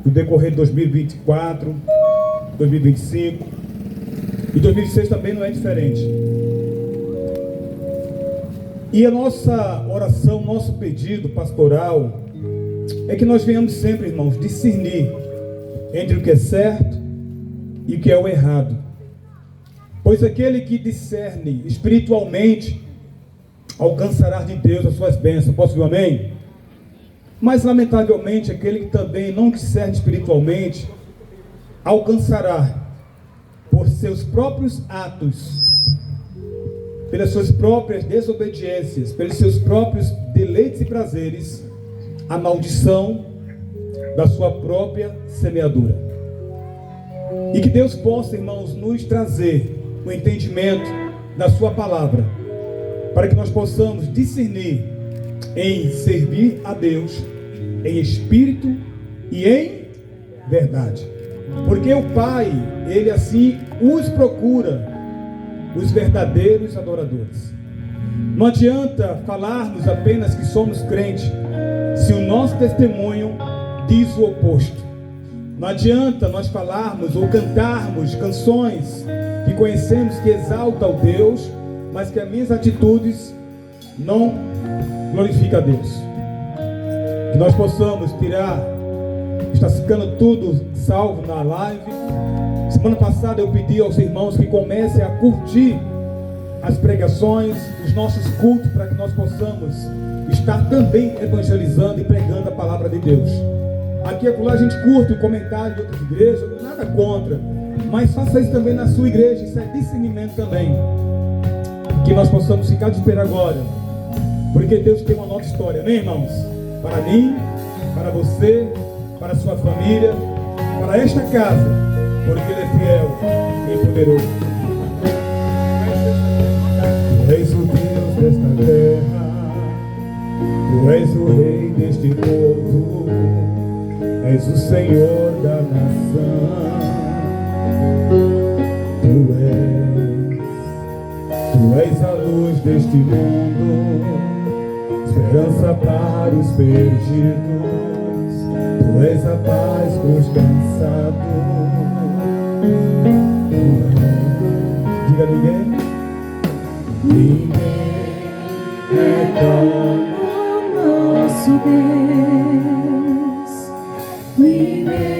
no decorrer de 2024, 2025 e 2026 também não é diferente. E a nossa oração, nosso pedido pastoral é que nós venhamos sempre, irmãos, discernir entre o que é certo e o que é o errado. Pois aquele que discerne espiritualmente alcançará de Deus as suas bênçãos. Posso dizer amém? Mas lamentavelmente aquele que também não discerne espiritualmente alcançará por seus próprios atos, pelas suas próprias desobediências, pelos seus próprios deleites e prazeres, a maldição da sua própria semeadura. E que Deus possa, irmãos, nos trazer o entendimento da sua palavra, para que nós possamos discernir em servir a Deus em espírito e em verdade. Porque o Pai, Ele assim os procura, os verdadeiros adoradores. Não adianta falarmos apenas que somos crentes, se o nosso testemunho diz o oposto. Não adianta nós falarmos ou cantarmos canções que conhecemos que exaltam a Deus, mas que as minhas atitudes não glorificam a Deus. Que nós possamos tirar, está ficando tudo salvo na live. Semana passada eu pedi aos irmãos que comecem a curtir as pregações, os nossos cultos, para que nós possamos estar também evangelizando e pregando a palavra de Deus. Aqui e acolá a gente curte o comentário de outras igrejas, nada contra, mas faça isso também na sua igreja, isso é discernimento também. Que nós possamos ficar de espera agora, porque Deus tem uma nova história, amém, irmãos? Para mim, para você, para a sua família, para esta casa, porque Ele é fiel e poderoso. Tu és o Deus desta terra, Tu és o Rei deste povo, és o Senhor da nação. Tu és a luz deste mundo, esperança para os perdidos. Tu és a paz para os cansados. Diga ninguém. Ninguém é como nosso Deus. Ninguém